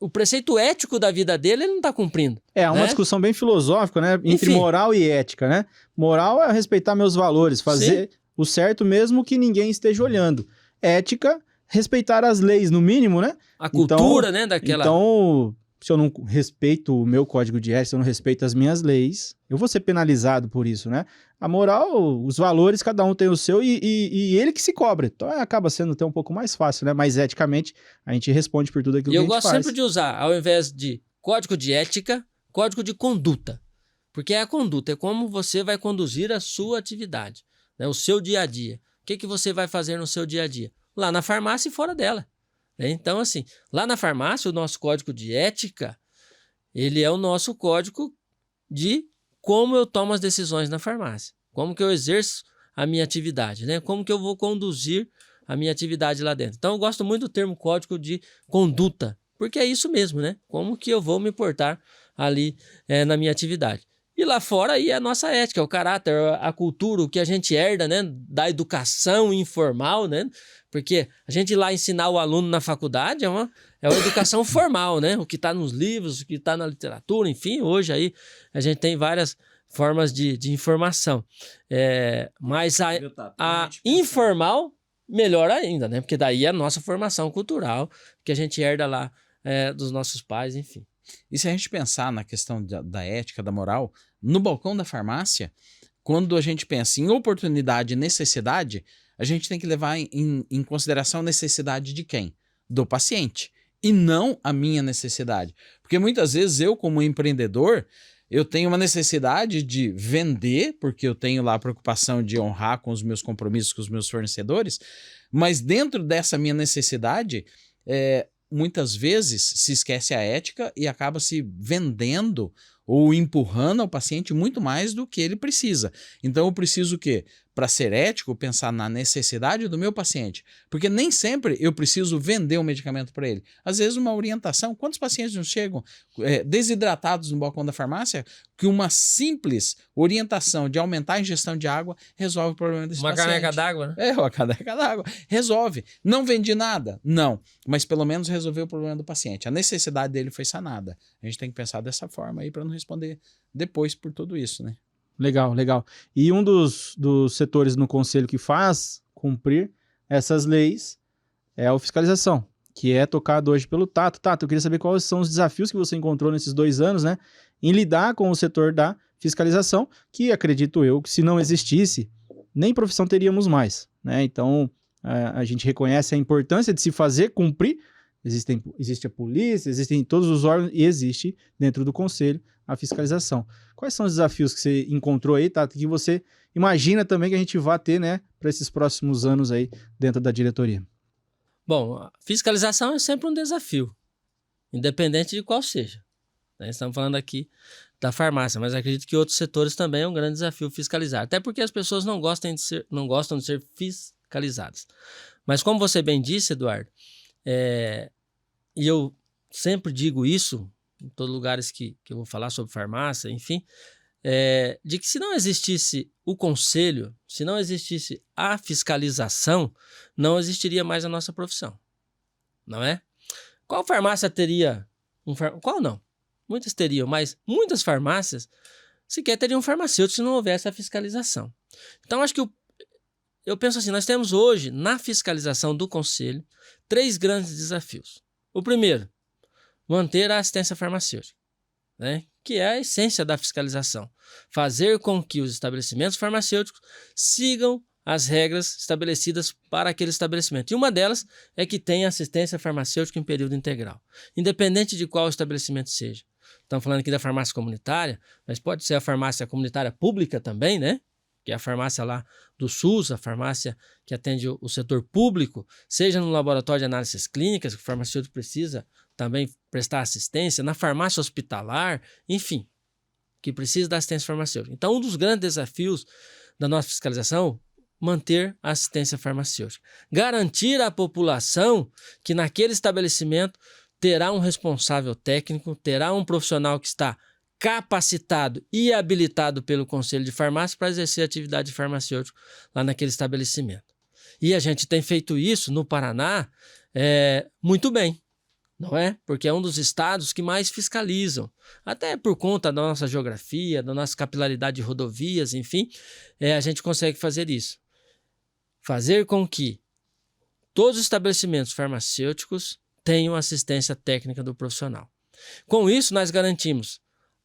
Speaker 3: O preceito ético da vida dele, ele não está cumprindo.
Speaker 1: É uma
Speaker 3: né?
Speaker 1: discussão bem filosófica, né? Entre moral e ética, né? Moral é respeitar meus valores, fazer o certo mesmo que ninguém esteja olhando. Ética, respeitar as leis, no mínimo, né?
Speaker 3: A cultura, né? Daquela...
Speaker 1: Então, se eu não respeito o meu código de ética, se eu não respeito as minhas leis, eu vou ser penalizado por isso, né? A moral, os valores, cada um tem o seu e ele que se cobra. Então acaba sendo até um pouco mais fácil, né? Mas eticamente, a gente responde por tudo aquilo que a gente faz.
Speaker 3: Eu gosto sempre de usar, ao invés de código de ética, código de conduta. Porque é a conduta, é como você vai conduzir a sua atividade, né? O seu dia a dia. O que você vai fazer no seu dia a dia? Lá na farmácia e fora dela. Então, assim, lá na farmácia, o nosso código de ética, ele é o nosso código de como eu tomo as decisões na farmácia, como que eu exerço a minha atividade, né? Como que eu vou conduzir a minha atividade lá dentro. Então, eu gosto muito do termo código de conduta, porque é isso mesmo, né? Como que eu vou me portar ali na minha atividade. E lá fora aí é a nossa ética, o caráter, a cultura, o que a gente herda, né, da educação informal, né? Porque a gente ir lá ensinar o aluno na faculdade é uma educação formal, né? O que está nos livros, o que está na literatura, enfim, hoje aí a gente tem várias formas de informação. Mas a informal, melhor ainda, né? Porque daí é a nossa formação cultural, que a gente herda lá dos nossos pais, enfim.
Speaker 2: E se a gente pensar na questão da ética, da moral, no balcão da farmácia, quando a gente pensa em oportunidade e necessidade, a gente tem que levar em consideração a necessidade de quem? Do paciente, e não a minha necessidade. Porque muitas vezes eu, como empreendedor, eu tenho uma necessidade de vender, porque eu tenho lá a preocupação de honrar com os meus compromissos com os meus fornecedores, mas dentro dessa minha necessidade, muitas vezes se esquece a ética e acaba se vendendo ou empurrando ao paciente muito mais do que ele precisa. Então eu preciso o quê? Para ser ético, pensar na necessidade do meu paciente. Porque nem sempre eu preciso vender um medicamento para ele. Às vezes uma orientação. Quantos pacientes nos chegam desidratados no balcão da farmácia que uma simples orientação de aumentar a ingestão de água resolve o problema desse paciente?
Speaker 3: Uma caneca d'água, né?
Speaker 2: Uma caneca d'água. Resolve. Não vendi nada? Não. Mas pelo menos resolveu o problema do paciente. A necessidade dele foi sanada. A gente tem que pensar dessa forma aí para não responder depois por tudo isso, né?
Speaker 1: Legal, legal. E um dos setores no conselho que faz cumprir essas leis é a fiscalização, que é tocado hoje pelo Tato. Tato, eu queria saber quais são os desafios que você encontrou nesses 2 anos, né, em lidar com o setor da fiscalização, que acredito eu que se não existisse, nem profissão teríamos mais, né? Então, a gente reconhece a importância de se fazer cumprir. Existe a polícia, existem todos os órgãos e existe dentro do conselho a fiscalização. Quais são os desafios que você encontrou aí, Tato, que você imagina também que a gente vai ter, né, para esses próximos anos aí dentro da diretoria?
Speaker 3: Bom, a fiscalização é sempre um desafio, independente de qual seja. Estamos falando aqui da farmácia, mas acredito que outros setores também é um grande desafio fiscalizar, até porque as pessoas não gostam de ser fiscalizadas. Mas como você bem disse, Eduardo, e eu sempre digo isso em todos os lugares que eu vou falar sobre farmácia, enfim, de que se não existisse o conselho, se não existisse a fiscalização, não existiria mais a nossa profissão, não é? Qual farmácia teria qual não? Muitas teriam, mas muitas farmácias sequer teriam farmacêutico se não houvesse a fiscalização. Então, acho que eu penso assim, nós temos hoje, na fiscalização do conselho, 3 grandes desafios. O primeiro, manter a assistência farmacêutica, né? Que é a essência da fiscalização. Fazer com que os estabelecimentos farmacêuticos sigam as regras estabelecidas para aquele estabelecimento. E uma delas é que tenha assistência farmacêutica em período integral, independente de qual estabelecimento seja. Estamos falando aqui da farmácia comunitária, mas pode ser a farmácia comunitária pública também, né? Que é a farmácia lá do SUS, a farmácia que atende o setor público, seja no laboratório de análises clínicas, que o farmacêutico precisa também prestar assistência, na farmácia hospitalar, enfim, que precisa da assistência farmacêutica. Então, um dos grandes desafios da nossa fiscalização, manter a assistência farmacêutica. Garantir à população que naquele estabelecimento terá um responsável técnico, terá um profissional que está capacitado e habilitado pelo Conselho de Farmácia para exercer atividade farmacêutica lá naquele estabelecimento. E a gente tem feito isso no Paraná muito bem, não é? Porque é um dos estados que mais fiscalizam, até por conta da nossa geografia, da nossa capilaridade de rodovias, enfim, a gente consegue fazer isso. Fazer com que todos os estabelecimentos farmacêuticos tenham assistência técnica do profissional. Com isso, nós garantimos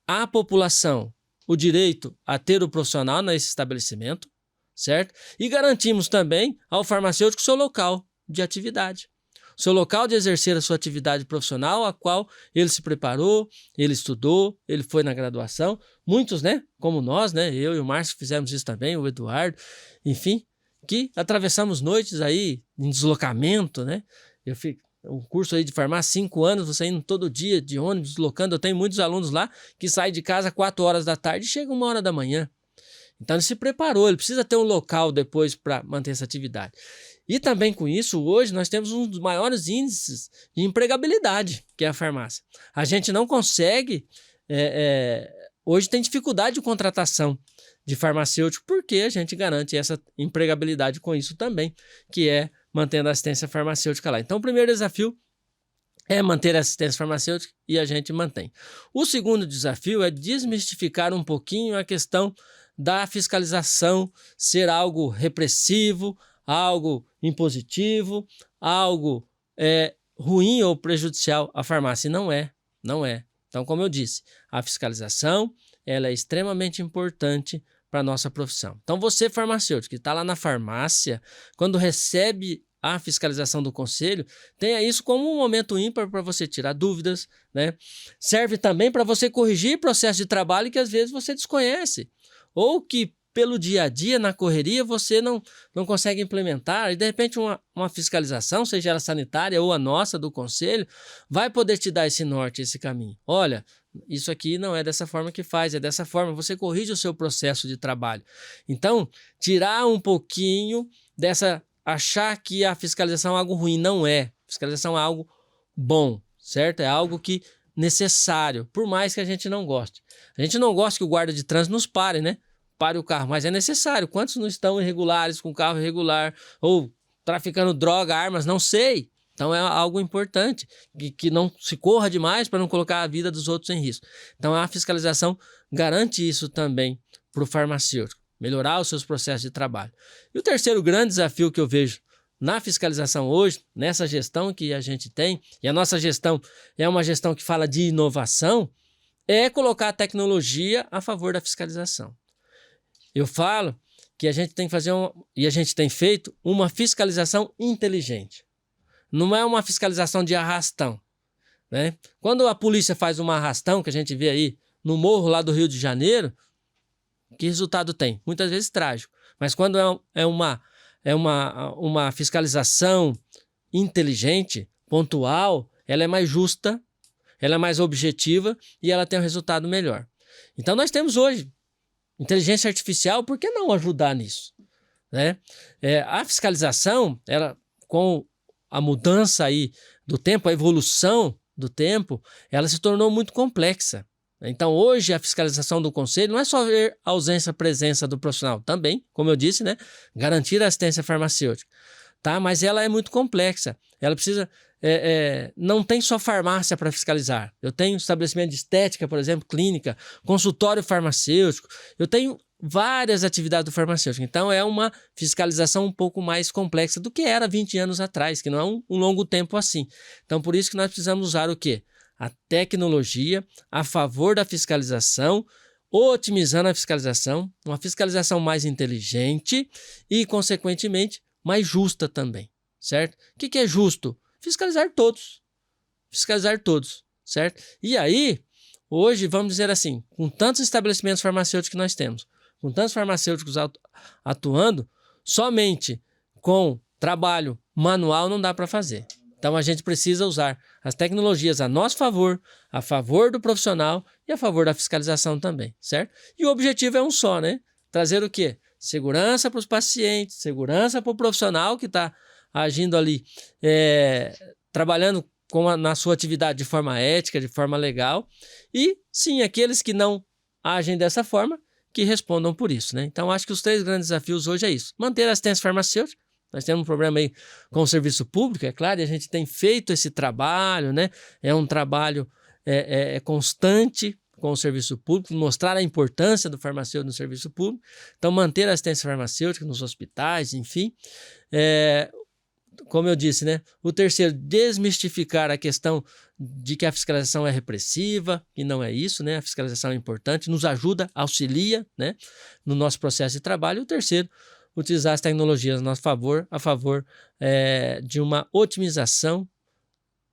Speaker 3: à população o direito a ter o profissional nesse estabelecimento, certo? E garantimos também ao farmacêutico seu local de atividade. Seu local de exercer a sua atividade profissional, a qual ele se preparou, ele estudou, ele foi na graduação. Muitos, né, como nós, né, eu e o Márcio fizemos isso também, o Eduardo, enfim, que atravessamos noites aí em deslocamento, né? Eu fiz um curso aí de farmácia, 5 anos, você indo todo dia de ônibus, deslocando. Eu tenho muitos alunos lá que saem de casa 4 horas da tarde e chegam 1 hora da manhã. Então ele se preparou, ele precisa ter um local depois para manter essa atividade. E também com isso, hoje nós temos um dos maiores índices de empregabilidade, que é a farmácia. A gente não consegue, hoje tem dificuldade de contratação de farmacêutico, porque a gente garante essa empregabilidade com isso também, que é mantendo a assistência farmacêutica lá. Então o primeiro desafio é manter a assistência farmacêutica e a gente mantém. O segundo desafio é desmistificar um pouquinho a questão da fiscalização ser algo repressivo, algo impositivo, algo ruim ou prejudicial à farmácia. E não é. Então, como eu disse, a fiscalização ela é extremamente importante para a nossa profissão. Então, você farmacêutico que está lá na farmácia, quando recebe a fiscalização do conselho, tenha isso como um momento ímpar para você tirar dúvidas, né? Serve também para você corrigir processo de trabalho que às vezes você desconhece, ou que pelo dia a dia, na correria, você não consegue implementar, e de repente uma fiscalização, seja ela sanitária ou a nossa do conselho, vai poder te dar esse norte, esse caminho. Olha, isso aqui não é dessa forma que faz, é dessa forma, você corrige o seu processo de trabalho. Então, tirar um pouquinho achar que a fiscalização é algo ruim, não é. Fiscalização é algo bom, certo? É algo necessário, por mais que a gente não goste. A gente não gosta que o guarda de trânsito nos pare, né? Pare o carro, mas é necessário. Quantos não estão irregulares, com carro irregular, ou traficando droga, armas, não sei. Então é algo importante, que não se corra demais para não colocar a vida dos outros em risco. Então a fiscalização garante isso também para o farmacêutico, melhorar os seus processos de trabalho. E o terceiro grande desafio que eu vejo na fiscalização hoje, nessa gestão que a gente tem, e a nossa gestão é uma gestão que fala de inovação, é colocar a tecnologia a favor da fiscalização. Eu falo que a gente tem que fazer e a gente tem feito uma fiscalização inteligente. Não é uma fiscalização de arrastão, né? Quando a polícia faz uma arrastão, que a gente vê aí no morro lá do Rio de Janeiro, que resultado tem? Muitas vezes trágico. Mas quando é uma fiscalização inteligente, pontual, ela é mais justa, ela é mais objetiva e ela tem um resultado melhor. Então nós temos hoje inteligência artificial, por que não ajudar nisso? Né? A fiscalização, ela, com a mudança aí do tempo, a evolução do tempo, ela se tornou muito complexa. Então, hoje, a fiscalização do conselho não é só ver a ausência e presença do profissional, também, como eu disse, né? Garantir a assistência farmacêutica. Tá? Mas ela é muito complexa. Ela precisa... não tem só farmácia para fiscalizar. Eu tenho estabelecimento de estética, por exemplo, clínica, consultório farmacêutico. Eu tenho várias atividades do farmacêutico. Então, é uma fiscalização um pouco mais complexa do que era 20 anos atrás, que não é um longo tempo assim. Então, por isso que nós precisamos usar o quê? A tecnologia a favor da fiscalização, otimizando a fiscalização, uma fiscalização mais inteligente e, consequentemente, mais justa também, certo? O que é justo? Fiscalizar todos, certo? E aí, hoje, vamos dizer assim, com tantos estabelecimentos farmacêuticos que nós temos, com tantos farmacêuticos atuando, somente com trabalho manual não dá para fazer. Então, a gente precisa usar as tecnologias a nosso favor, a favor do profissional e a favor da fiscalização também, certo? E o objetivo é um só, né? Trazer o quê? Segurança para os pacientes, segurança para o profissional que está agindo ali, trabalhando na sua atividade de forma ética, de forma legal. E, sim, aqueles que não agem dessa forma, que respondam por isso, né? Então, acho que os 3 grandes desafios hoje é isso. Manter a assistência farmacêutica. Nós temos um problema aí com o serviço público, é claro, e a gente tem feito esse trabalho, né? É um trabalho constante com o serviço público, mostrar a importância do farmacêutico no serviço público. Então, manter a assistência farmacêutica nos hospitais, enfim. Como eu disse, né? O terceiro, desmistificar a questão de que a fiscalização é repressiva, e não é isso, né? A fiscalização é importante, nos ajuda, auxilia, né, no nosso processo de trabalho. E o terceiro, utilizar as tecnologias a nosso favor, de uma otimização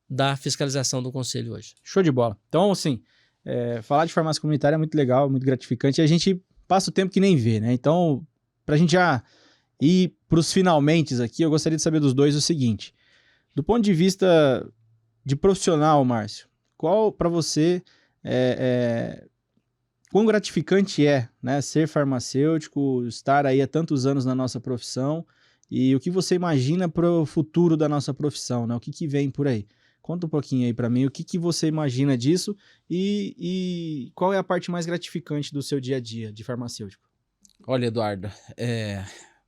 Speaker 3: da fiscalização do Conselho hoje.
Speaker 1: Show de bola. Então, assim, falar de farmácia comunitária é muito legal, muito gratificante, e a gente passa o tempo que nem vê, né? Então, pra gente já ir pros finalmentes aqui, eu gostaria de saber dos dois o seguinte: do ponto de vista de profissional, Márcio, qual para você quão gratificante é, né, ser farmacêutico, estar aí há tantos anos na nossa profissão, e o que você imagina para o futuro da nossa profissão, né? O que vem por aí? Conta um pouquinho aí para mim, o que você imagina disso e qual é a parte mais gratificante do seu dia a dia de farmacêutico?
Speaker 2: Olha, Eduardo,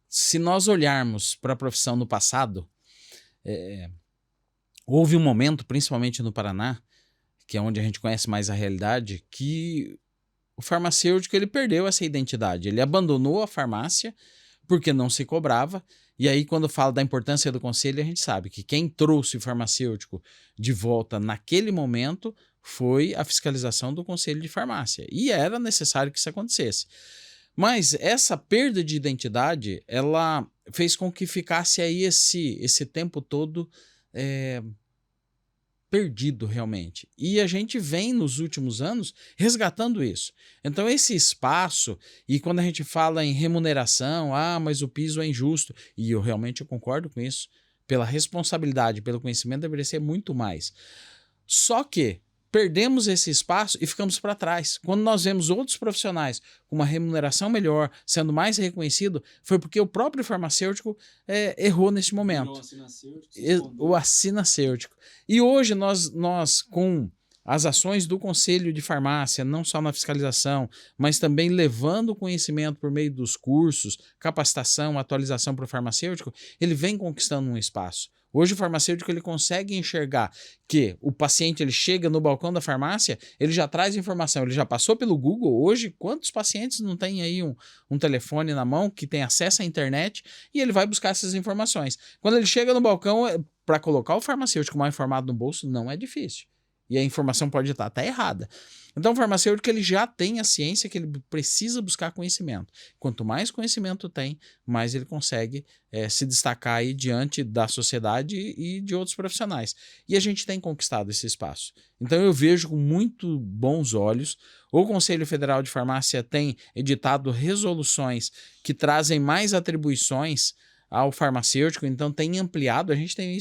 Speaker 2: se nós olharmos para a profissão no passado, houve um momento, principalmente no Paraná, que é onde a gente conhece mais a realidade, que o farmacêutico ele perdeu essa identidade. Ele abandonou a farmácia porque não se cobrava. E aí, quando fala da importância do conselho, a gente sabe que quem trouxe o farmacêutico de volta naquele momento foi a fiscalização do conselho de farmácia. E era necessário que isso acontecesse. Mas essa perda de identidade, ela fez com que ficasse aí esse tempo todo perdido realmente. E a gente vem nos últimos anos resgatando isso. Então esse espaço, e quando a gente fala em remuneração, mas o piso é injusto, e eu realmente concordo com isso, pela responsabilidade, pelo conhecimento deveria ser muito mais. Só que perdemos esse espaço e ficamos para trás. Quando nós vemos outros profissionais com uma remuneração melhor, sendo mais reconhecido, foi porque o próprio farmacêutico errou nesse momento. O assinacêutico. E hoje nós com as ações do Conselho de Farmácia, não só na fiscalização, mas também levando conhecimento por meio dos cursos, capacitação, atualização para o farmacêutico, ele vem conquistando um espaço. Hoje o farmacêutico ele consegue enxergar que o paciente ele chega no balcão da farmácia, ele já traz informação, ele já passou pelo Google. Hoje, quantos pacientes não tem aí um telefone na mão que tem acesso à internet e ele vai buscar essas informações? Quando ele chega no balcão, para colocar o farmacêutico mal informado no bolso, não é difícil. E a informação pode estar até errada. Então o farmacêutico ele já tem a ciência que ele precisa buscar conhecimento. Quanto mais conhecimento tem, mais ele consegue se destacar aí diante da sociedade e de outros profissionais. E a gente tem conquistado esse espaço. Então eu vejo com muito bons olhos. O Conselho Federal de Farmácia tem editado resoluções que trazem mais atribuições ao farmacêutico, então tem ampliado, a gente tem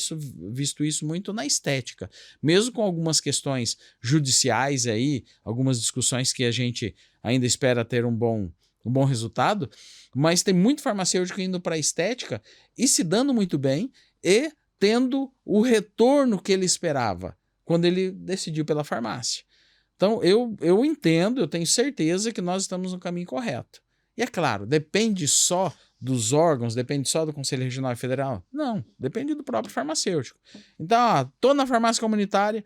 Speaker 2: visto isso muito na estética, mesmo com algumas questões judiciais aí, algumas discussões que a gente ainda espera ter um bom resultado, mas tem muito farmacêutico indo para a estética e se dando muito bem e tendo o retorno que ele esperava quando ele decidiu pela farmácia. Então eu entendo, eu tenho certeza que nós estamos no caminho correto. E é claro, depende só dos órgãos, depende só do Conselho Regional e Federal? Não, depende do próprio farmacêutico. Então, tô na farmácia comunitária,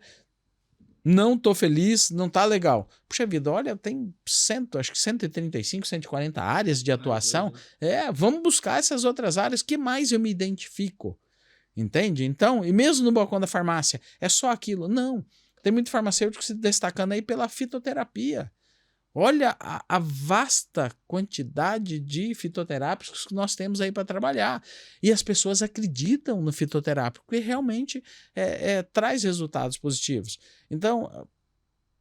Speaker 2: não tô feliz, não tá legal. Puxa vida, olha, tem acho que 135, 140 áreas de atuação. Vamos buscar essas outras áreas que mais eu me identifico. Entende? Então, e mesmo no balcão da farmácia, é só aquilo? Não. Tem muito farmacêutico se destacando aí pela fitoterapia. Olha a vasta quantidade de fitoterápicos que nós temos aí para trabalhar. E as pessoas acreditam no fitoterápico, porque realmente traz resultados positivos. Então,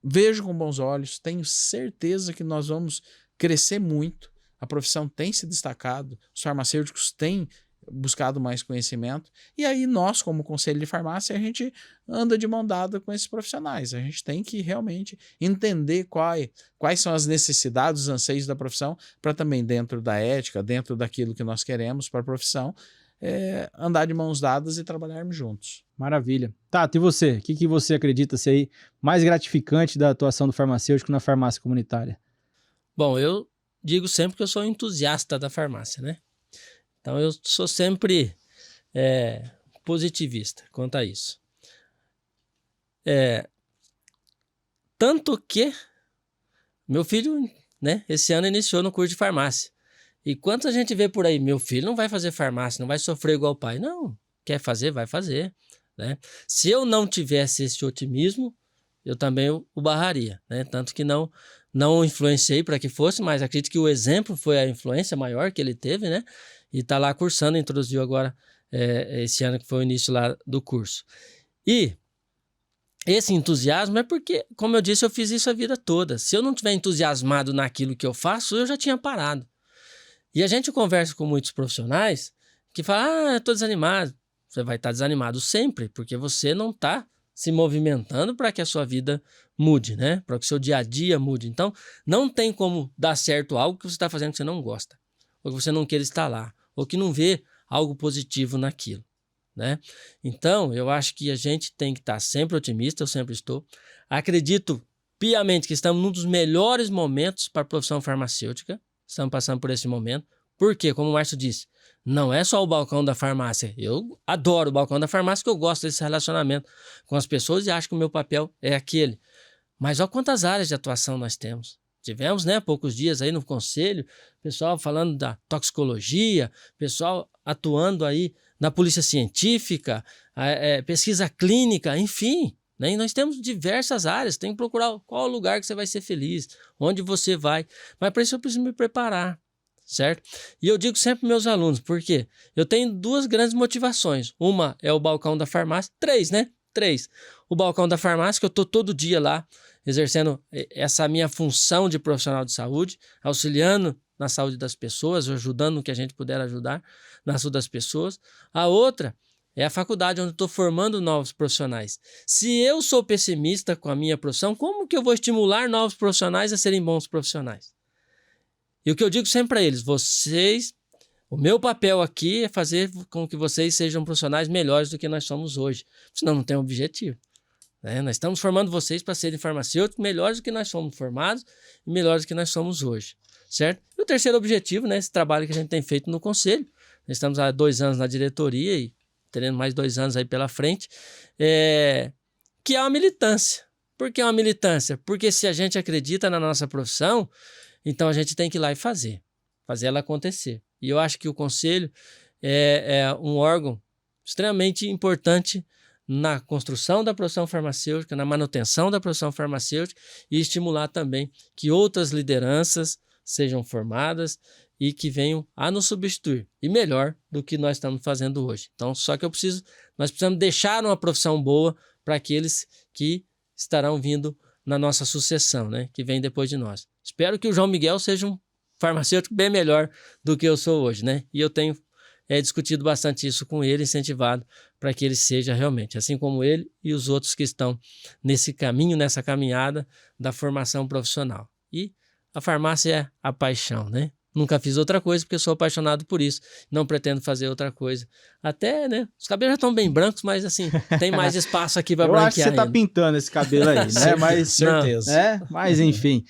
Speaker 2: vejo com bons olhos, tenho certeza que nós vamos crescer muito. A profissão tem se destacado, os farmacêuticos têm buscado mais conhecimento, e aí nós, como Conselho de Farmácia, a gente anda de mão dada com esses profissionais. A gente tem que realmente entender quais são as necessidades, os anseios da profissão, para também dentro da ética, dentro daquilo que nós queremos para a profissão, andar de mãos dadas e trabalharmos juntos.
Speaker 1: Maravilha. Tato, e você? O que você acredita ser aí mais gratificante da atuação do farmacêutico na farmácia comunitária?
Speaker 3: Bom, eu digo sempre que eu sou um entusiasta da farmácia, né? Então, eu sou sempre positivista quanto a isso. Tanto que meu filho, né, esse ano iniciou no curso de farmácia. E quanto a gente vê por aí, meu filho não vai fazer farmácia, não vai sofrer igual o pai. Não, quer fazer, vai fazer. né? Se eu não tivesse esse otimismo, eu também o barraria, né? Tanto que não influenciei para que fosse, mas acredito que o exemplo foi a influência maior que ele teve, né? E está lá cursando, introduziu agora esse ano que foi o início lá do curso. E esse entusiasmo é porque, como eu disse, eu fiz isso a vida toda. Se eu não tiver entusiasmado naquilo que eu faço, eu já tinha parado. E a gente conversa com muitos profissionais que falam, eu estou desanimado. Você vai estar desanimado sempre, porque você não está se movimentando para que a sua vida mude, né? Para que o seu dia a dia mude. Então, não tem como dar certo algo que você está fazendo que você não gosta, ou que você não queira estar lá, ou que não vê algo positivo naquilo, né? Então, eu acho que a gente tem que estar sempre otimista, eu sempre estou. Acredito piamente que estamos num dos melhores momentos para a profissão farmacêutica, estamos passando por esse momento. Por quê? Como o Márcio disse, não é só o balcão da farmácia. Eu adoro o balcão da farmácia, que eu gosto desse relacionamento com as pessoas e acho que o meu papel é aquele. Mas olha quantas áreas de atuação nós temos. Tivemos, né, poucos dias aí no conselho, pessoal falando da toxicologia, pessoal atuando aí na polícia científica, pesquisa clínica, enfim. Né? E nós temos diversas áreas, tem que procurar qual lugar que você vai ser feliz, onde você vai. Mas para isso eu preciso me preparar. Certo? E eu digo sempre para meus alunos, porque eu tenho duas grandes motivações. Uma é o balcão da farmácia, três. O balcão da farmácia, que eu estou todo dia lá, exercendo essa minha função de profissional de saúde, auxiliando na saúde das pessoas, ajudando no que a gente puder ajudar na saúde das pessoas. A outra é a faculdade, onde eu estou formando novos profissionais. Se eu sou pessimista com a minha profissão, como que eu vou estimular novos profissionais a serem bons profissionais? E o que eu digo sempre para eles, o meu papel aqui é fazer com que vocês sejam profissionais melhores do que nós somos hoje. Senão não tem objetivo. Né? Nós estamos formando vocês para serem farmacêuticos melhores do que nós somos formados e melhores do que nós somos hoje. Certo? E o terceiro objetivo, né, esse trabalho que a gente tem feito no conselho, nós estamos há 2 anos na diretoria e teremos mais 2 anos aí pela frente, que é uma militância. Por que uma militância? Porque se a gente acredita na nossa profissão, então a gente tem que ir lá e fazer ela acontecer. E eu acho que o conselho é um órgão extremamente importante na construção da profissão farmacêutica, na manutenção da profissão farmacêutica e estimular também que outras lideranças sejam formadas e que venham a nos substituir. E melhor do que nós estamos fazendo hoje. Então, só que nós precisamos deixar uma profissão boa para aqueles que estarão vindo na nossa sucessão, né? Que vem depois de nós. Espero que o João Miguel seja um farmacêutico bem melhor do que eu sou hoje, né? E eu tenho discutido bastante isso com ele, incentivado para que ele seja realmente, assim como ele e os outros que estão nesse caminho, nessa caminhada da formação profissional. E a farmácia é a paixão, né? Nunca fiz outra coisa porque eu sou apaixonado por isso. Não pretendo fazer outra coisa. Até, né? Os cabelos já estão bem brancos, mas assim, tem mais espaço aqui para branquear.
Speaker 1: Eu acho que você tá pintando esse cabelo aí, né? Mas,
Speaker 2: certeza.
Speaker 1: Mas enfim,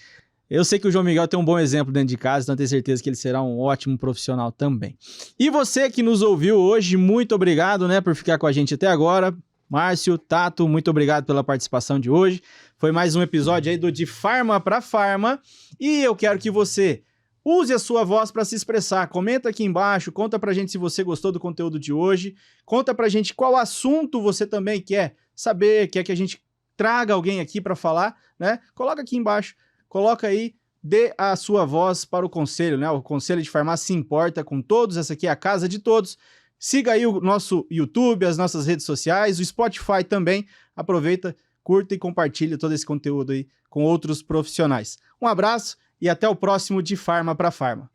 Speaker 1: eu sei que o João Miguel tem um bom exemplo dentro de casa, então tenho certeza que ele será um ótimo profissional também. E você que nos ouviu hoje, muito obrigado, né, por ficar com a gente até agora. Márcio, Tato, muito obrigado pela participação de hoje. Foi mais um episódio aí do De Farma para Farma. E eu quero que você use a sua voz para se expressar. Comenta aqui embaixo, conta pra gente se você gostou do conteúdo de hoje. Conta pra gente qual assunto você também quer saber, quer que a gente traga alguém aqui para falar, né? Coloca aqui embaixo, coloca aí, dê a sua voz para o conselho, né? O Conselho de Farmácia se importa com todos, essa aqui é a casa de todos. Siga aí o nosso YouTube, as nossas redes sociais, o Spotify também. Aproveita, curta e compartilha todo esse conteúdo aí com outros profissionais. Um abraço e até o próximo De Farma para Farma.